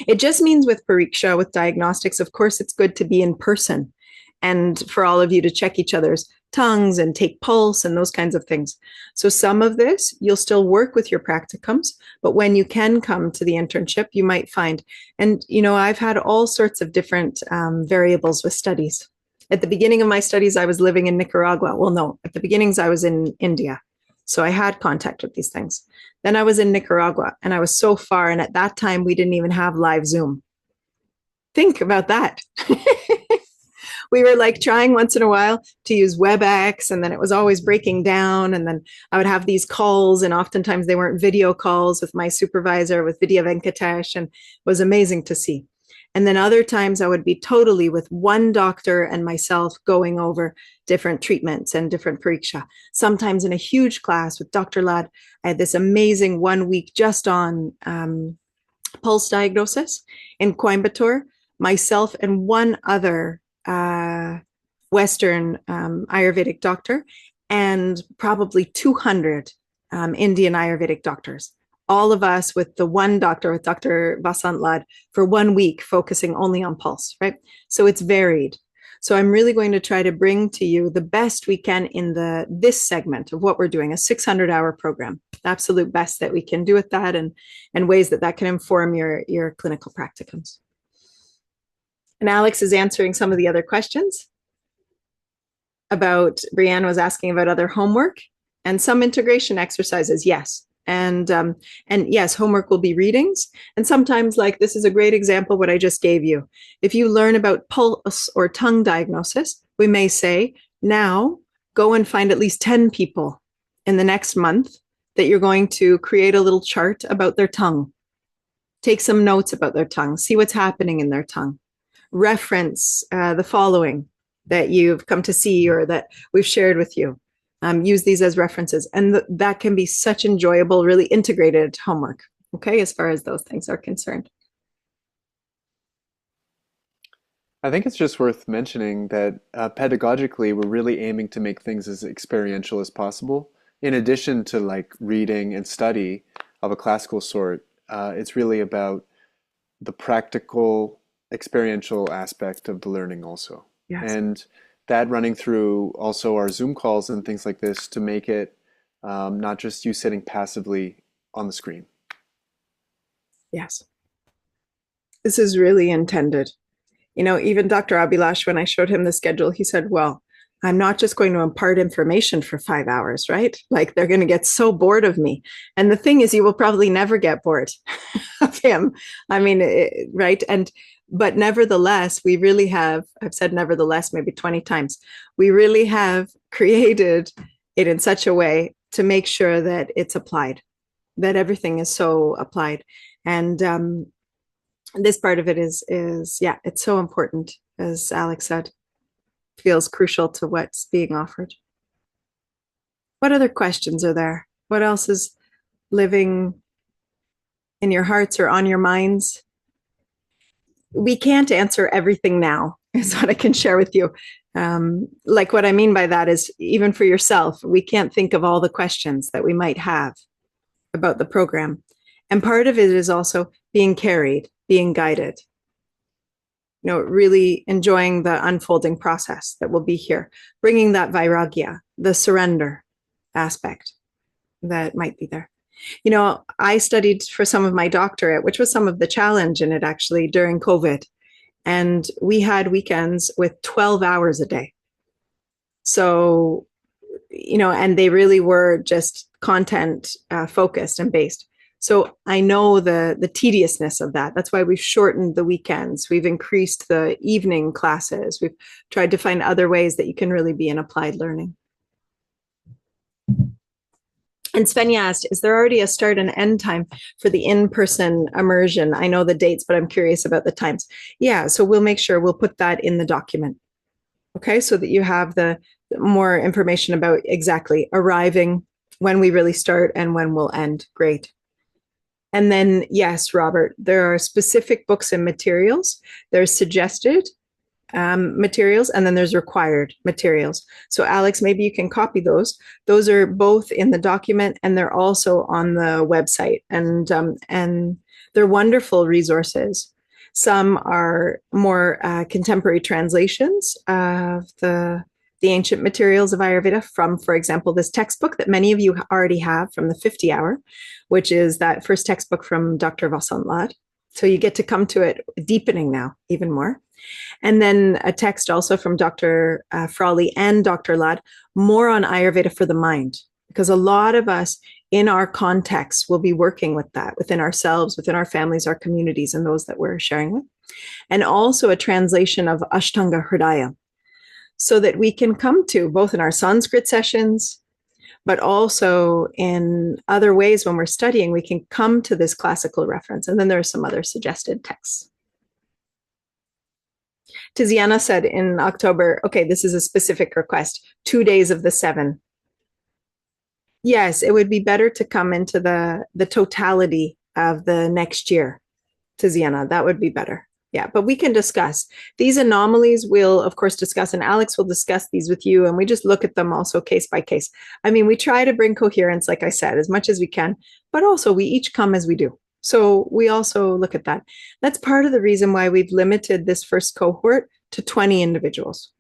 It just means with pariksha, with diagnostics, of course, it's good to be in person and for all of you to check each other's tongues and take pulse and those kinds of things. So some of this, you'll still work with your practicums, but when you can come to the internship, you might find, and you know, I've had all sorts of different variables with studies. At the beginning of my studies, I was living in Nicaragua. Well, no, at the beginnings, I was in India. So I had contact with these things. Then I was in Nicaragua and I was so far. And at that time, we didn't even have live Zoom. Think about that. We were like trying once in a while to use WebEx, and then it was always breaking down. And then I would have these calls, and oftentimes they weren't video calls with my supervisor, with Vidya Venkatesh, and it was amazing to see. And then other times I would be totally with one doctor and myself going over different treatments and different pariksha. Sometimes in a huge class with Dr. Ladd, I had this amazing 1 week just on pulse diagnosis in Coimbatore, myself and one other Western Ayurvedic doctor and probably 200 Indian Ayurvedic doctors. All of us with the one doctor, with Dr. Vasant Lad, for 1 week, focusing only on pulse, right? So it's varied. So I'm really going to try to bring to you the best we can in this segment of what we're doing, a 600-hour program, the absolute best that we can do with that, and ways that can inform your clinical practicums. And Alex is answering some of the other questions about, Brianne was asking about other homework and some integration exercises. Yes. And yes, homework will be readings. And sometimes, like this is a great example, what I just gave you. If you learn about pulse or tongue diagnosis, we may say, now go and find at least 10 people in the next month that you're going to create a little chart about their tongue. Take some notes about their tongue, see what's happening in their tongue. Reference the following that you've come to see or that we've shared with you. Use these as references. And that can be such enjoyable, really integrated homework, okay, as far as those things are concerned. I think it's just worth mentioning that pedagogically, we're really aiming to make things as experiential as possible. In addition to like reading and study of a classical sort, it's really about the practical, experiential aspect of the learning also. Yes. And that running through also our Zoom calls and things like this to make it not just you sitting passively on the screen. Yes. This is really intended. You know, even Dr. Abhilash, when I showed him the schedule, he said, well, I'm not just going to impart information for 5 hours, right? Like they're going to get so bored of me. And the thing is, you will probably never get bored of him. I mean, right? But nevertheless, we really have, I've said nevertheless maybe 20 times, we really have created it in such a way to make sure that it's applied, that everything is so applied. And this part of it is, yeah, it's so important, as Alex said, feels crucial to what's being offered. What other questions are there? What else is living in your hearts or on your minds? We can't answer everything now, is what I can share with you. Like what I mean by that is, even for yourself, we can't think of all the questions that we might have about the program. And part of it is also being carried, being guided, you know, really enjoying the unfolding process that will be here, bringing that vairagya, the surrender aspect that might be there. You know, I studied for some of my doctorate, which was some of the challenge in it actually during COVID. And we had weekends with 12 hours a day. So, you know, and they really were just content focused and based. So I know the tediousness of that. That's why we've shortened the weekends. We've increased the evening classes. We've tried to find other ways that you can really be in applied learning. And Svenja asked, is there already a start and end time for the in-person immersion? I know the dates, but I'm curious about the times. Yeah, so we'll make sure we'll put that in the document. Okay, so that you have the more information about exactly arriving, when we really start and when we'll end. Great. And then, yes, Robert, there are specific books and materials. There's suggested materials, and then there's required materials. So Alex, maybe you can copy those. Those are both in the document, and they're also on the website. And they're wonderful resources. Some are more contemporary translations of the ancient materials of Ayurveda from, for example, this textbook that many of you already have from the 50 hour, which is that first textbook from Dr. Vasant Lad. So you get to come to it deepening now even more. And then a text also from Dr. Frawley and Dr. Lad, more on Ayurveda for the mind, because a lot of us in our context will be working with that within ourselves, within our families, our communities, and those that we're sharing with. And also a translation of Ashtanga Hridaya, so that we can come to both in our Sanskrit sessions, but also in other ways when we're studying, we can come to this classical reference. And then there are some other suggested texts. Tiziana said in October, okay, this is a specific request, 2 days of the 7. Yes, it would be better to come into the totality of the next year, Tiziana. That would be better. Yeah, but we can discuss these anomalies. We'll, of course, discuss, and Alex will discuss these with you. And we just look at them also case by case. I mean, we try to bring coherence, like I said, as much as we can, but also we each come as we do. So we also look at that. That's part of the reason why we've limited this first cohort to 20 individuals.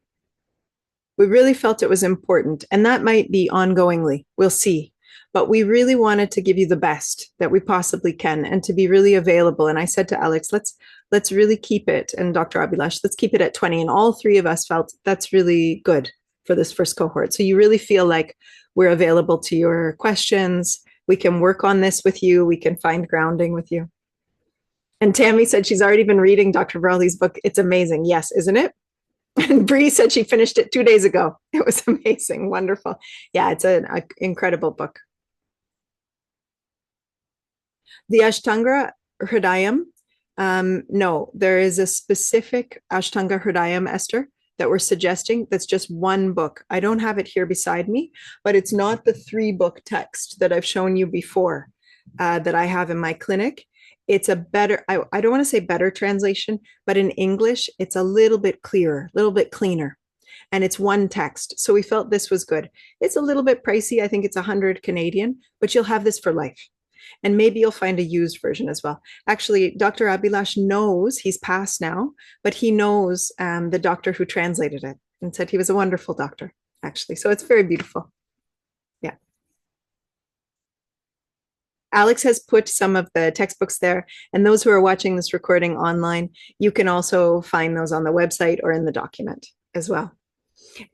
We really felt it was important, and that might be ongoingly. We'll see. But we really wanted to give you the best that we possibly can and to be really available. And I said to Alex, let's really keep it, and Dr. Abhilash, let's keep it at 20. And all three of us felt that's really good for this first cohort. So you really feel like we're available to your questions. We can work on this with you. We can find grounding with you. And Tammy said she's already been reading Dr. Brawley's book. It's amazing. Yes, isn't it? And Bree said she finished it 2 days ago. It was amazing, wonderful. Yeah, it's an incredible book. The Ashtanga Hridayam, no, there is a specific Ashtanga Hridayam, Esther, that we're suggesting. That's just one book. I don't have it here beside me, but it's not the 3-book text that I've shown you before that I have in my clinic. It's a better, I don't want to say better translation, but in English, it's a little bit clearer, a little bit cleaner. And it's one text. So we felt this was good. It's a little bit pricey. I think it's 100 Canadian, but you'll have this for life. And maybe you'll find a used version as well. Actually, Dr. Abhilash knows, he's passed now, but he knows the doctor who translated it and said he was a wonderful doctor, actually. So it's very beautiful. Yeah. Alex has put some of the textbooks there, and those who are watching this recording online, you can also find those on the website or in the document as well.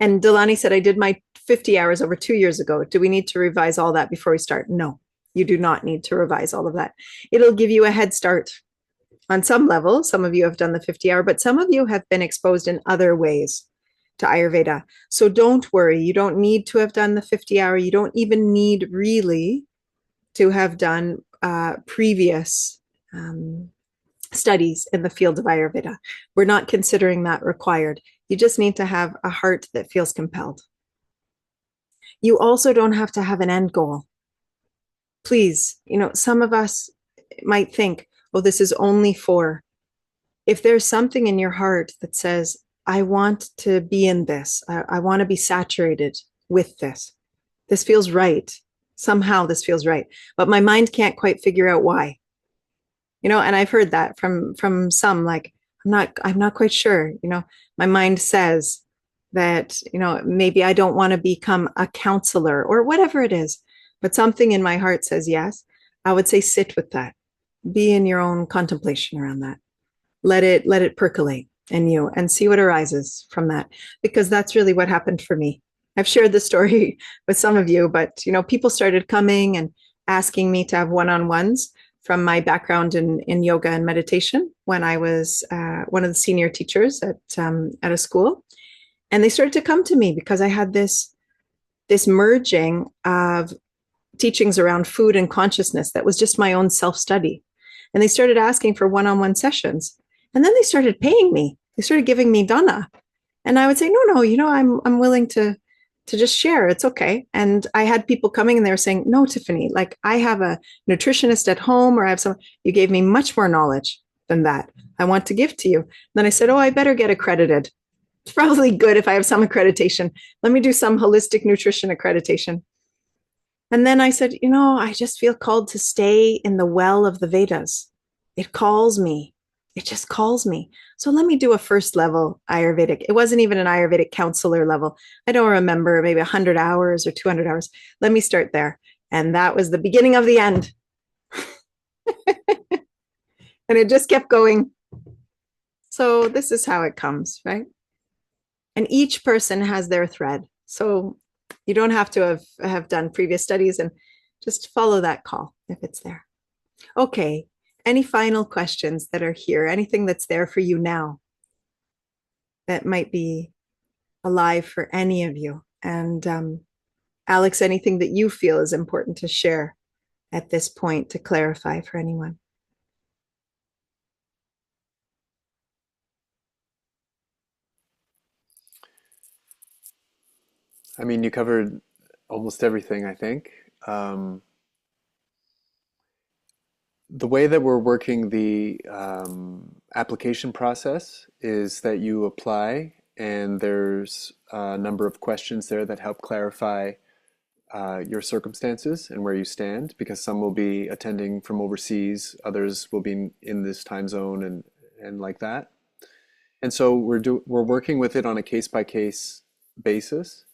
And Delani said, I did my 50 hours over 2 years ago. Do we need to revise all that before we start? No, you do not need to revise all of that. It'll give you a head start on some level. Some of you have done the 50-hour, but some of you have been exposed in other ways to Ayurveda. So don't worry. You don't need to have done the 50-hour. You don't even need really to have done previous studies in the field of Ayurveda. We're not considering that required. You just need to have a heart that feels compelled. You also don't have to have an end goal. Please, some of us might think, oh, this is only for, if there's something in your heart that says, I want to be in this, I want to be saturated with this. This feels right. Somehow this feels right, but my mind can't quite figure out why. And I've heard that from some, like, I'm not quite sure. My mind says that, maybe I don't want to become a counselor or whatever it is, but something in my heart says yes. I would say sit with that. Be in your own contemplation around that. Let it percolate in you and see what arises from that, because that's really what happened for me. I've shared the story with some of you, but people started coming and asking me to have one-on-ones from my background in yoga and meditation when I was one of the senior teachers at a school. And they started to come to me because I had this merging of teachings around food and consciousness that was just my own self-study. And they started asking for one-on-one sessions. And then they started paying me. They started giving me dana. And I would say, no, I'm willing to just share. It's okay. And I had people coming and they were saying, no, Tiffany, like I have a nutritionist at home, or I have some, you gave me much more knowledge than that. I want to give to you. Then I said, oh, I better get accredited. It's probably good if I have some accreditation. Let me do some holistic nutrition accreditation. And then I said, I just feel called to stay in the well of the Vedas. It calls me. It just calls me. So let me do a first level Ayurvedic. It wasn't even an Ayurvedic counselor level. I don't remember, maybe 100 hours or 200 hours. Let me start there. And that was the beginning of the end. And it just kept going. So this is how it comes, right? And each person has their thread. So you don't have to have done previous studies, and just follow that call if it's there. Okay. Any final questions that are here? Anything that's there for you now that might be alive for any of you? And Alex, anything that you feel is important to share at this point to clarify for anyone? I mean, you covered almost everything, I think. the way that we're working the application process is that you apply, and there's a number of questions there that help clarify your circumstances and where you stand, because some will be attending from overseas, others will be in this time zone and like that. And so we're working with it on a case-by-case basis,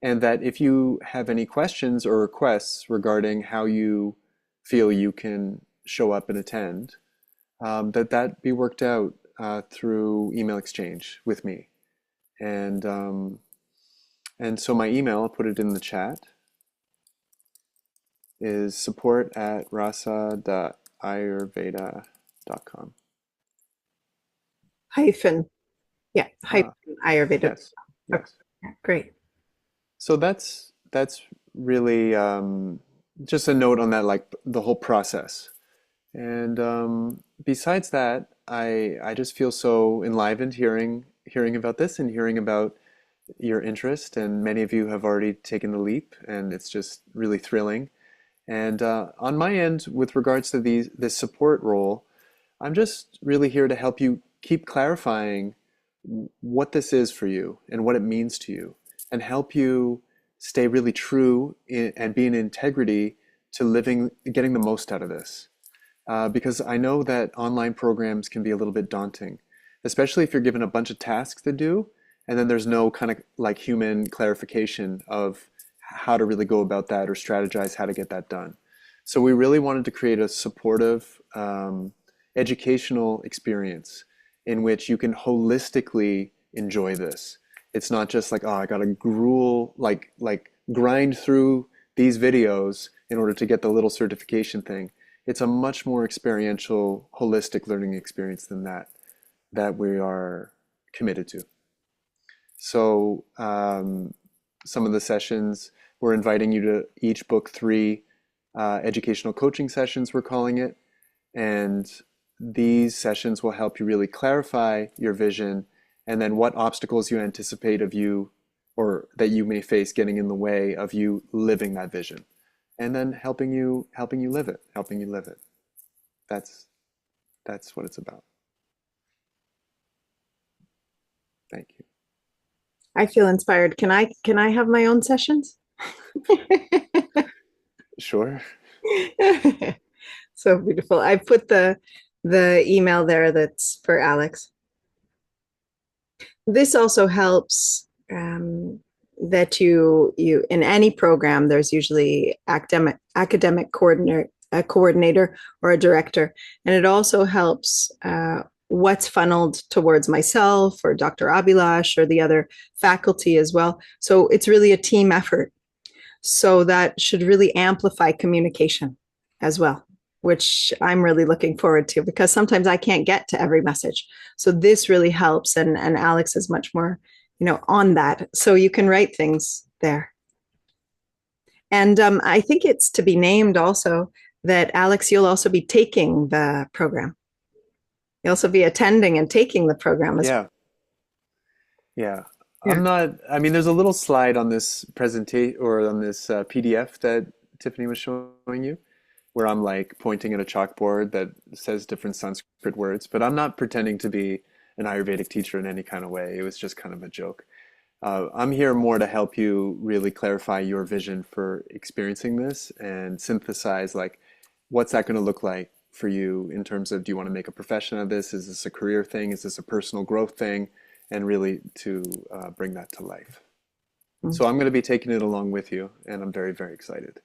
and that if you have any questions or requests regarding how you feel you can show up and attend, that be worked out through email exchange with me. And so my email, I'll put it in the chat, is support@rasa.ayurveda.com. Hyphen. Yeah, hyphen Ayurveda. Yes, Okay, yes. yeah, great. So that's really just a note on that, like the whole process. And besides that, I just feel so enlivened hearing about this and hearing about your interest. And many of you have already taken the leap, and it's just really thrilling. And on my end, with regards to this support role, I'm just really here to help you keep clarifying what this is for you and what it means to you, and help you stay really true and be in integrity to getting the most out of this. Because I know that online programs can be a little bit daunting, especially if you're given a bunch of tasks to do, and then there's no kind of like human clarification of how to really go about that or strategize how to get that done. So we really wanted to create a supportive, educational experience in which you can holistically enjoy this. It's not just like, oh, I gotta grind through these videos in order to get the little certification thing. It's a much more experiential, holistic learning experience than that we are committed to. So some of the sessions, we're inviting you to each book 3 educational coaching sessions, we're calling it. And these sessions will help you really clarify your vision, and then what obstacles you anticipate of you or that you may face getting in the way of you living that vision, and then helping you live it. That's what it's about. Thank you. I feel inspired. Can I have my own sessions? Sure. So beautiful. I put the email there that's for Alex. This also helps that you in any program, there's usually academic coordinator, a coordinator or a director, and it also helps what's funneled towards myself or Dr. Abhilash or the other faculty as well. So it's really a team effort. So that should really amplify communication as well, which I'm really looking forward to, because sometimes I can't get to every message. So this really helps. And Alex is much more, on that. So you can write things there. And I think it's to be named also that, Alex, you'll also be taking the program. You'll also be attending and taking the program as well. Yeah. There's a little slide on this presentation or on this PDF that Tiffany was showing you, where I'm like pointing at a chalkboard that says different Sanskrit words, but I'm not pretending to be an Ayurvedic teacher in any kind of way. It was just kind of a joke. I'm here more to help you really clarify your vision for experiencing this and synthesize, like, what's that going to look like for you in terms of, do you want to make a profession of this? Is this a career thing? Is this a personal growth thing? And really to bring that to life. So I'm going to be taking it along with you, and I'm very, very excited.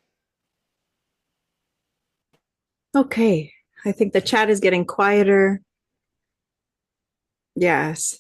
Okay. I think the chat is getting quieter. Yes.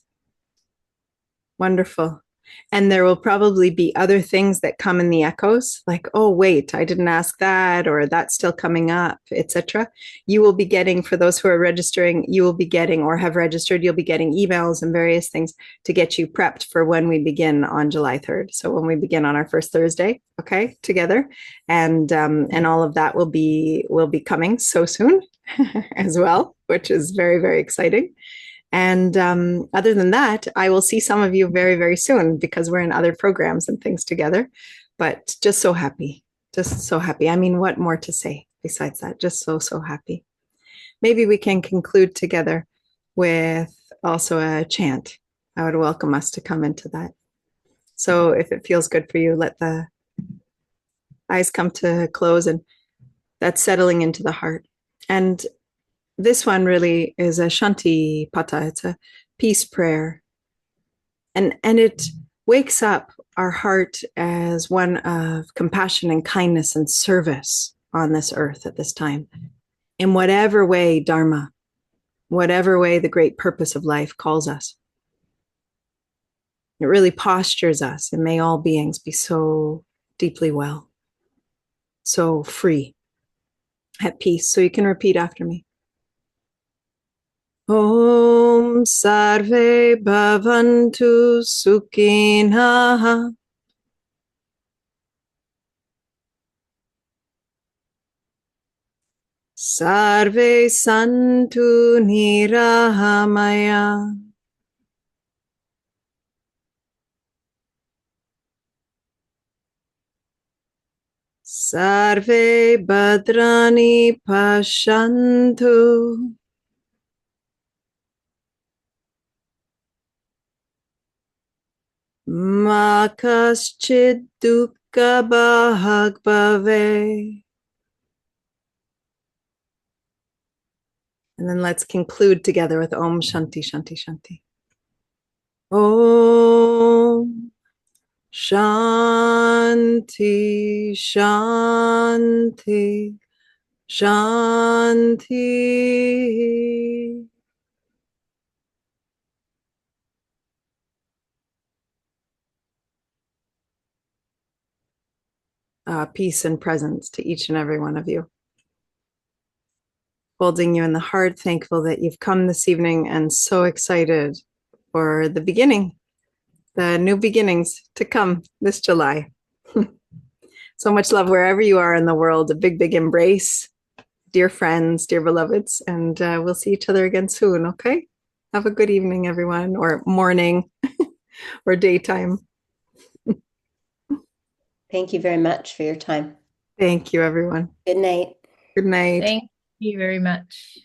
Wonderful. And there will probably be other things that come in the echoes, like, oh, wait, I didn't ask that, or that's still coming up, etc. You will be getting, for those who are registering, you will be getting, or have registered, you'll be getting emails and various things to get you prepped for when we begin on July 3rd. So when we begin on our first Thursday, okay, together, and all of that will be coming so soon as well, which is very, very exciting. And other than that, I will see some of you very, very soon, because we're in other programs and things together. But just so happy. I mean, what more to say besides that? Just so happy. maybe we can conclude together with also a chant. I would welcome us to come into that. So if it feels good for you, let the eyes come to close, and that's settling into the heart. And this one really is a Shanti Pata. It's a peace prayer. And it wakes up our heart as one of compassion and kindness and service on this earth at this time. In whatever way Dharma, whatever way the great purpose of life calls us. It really postures us, and may all beings be so deeply well, so free, at peace. So you can repeat after me. Om Sarve Bhavantu Sukhinaha. Sarve Santu Nirahamaya. Sarve Bhadrani Pashantu. Ma kaschid dukkha bhag bhave. And then let's conclude together with Om Shanti Shanti Shanti. Om Shanti Shanti Shanti. Peace and presence to each and every one of you. Holding you in the heart, thankful that you've come this evening, and so excited for the beginning, the new beginnings to come this July. So much love wherever you are in the world. A big, big embrace, dear friends, dear beloveds, and we'll see each other again soon, okay? Have a good evening, everyone, or morning, or daytime. Thank you very much for your time. Thank you, everyone. Good night. Good night. Thank you very much.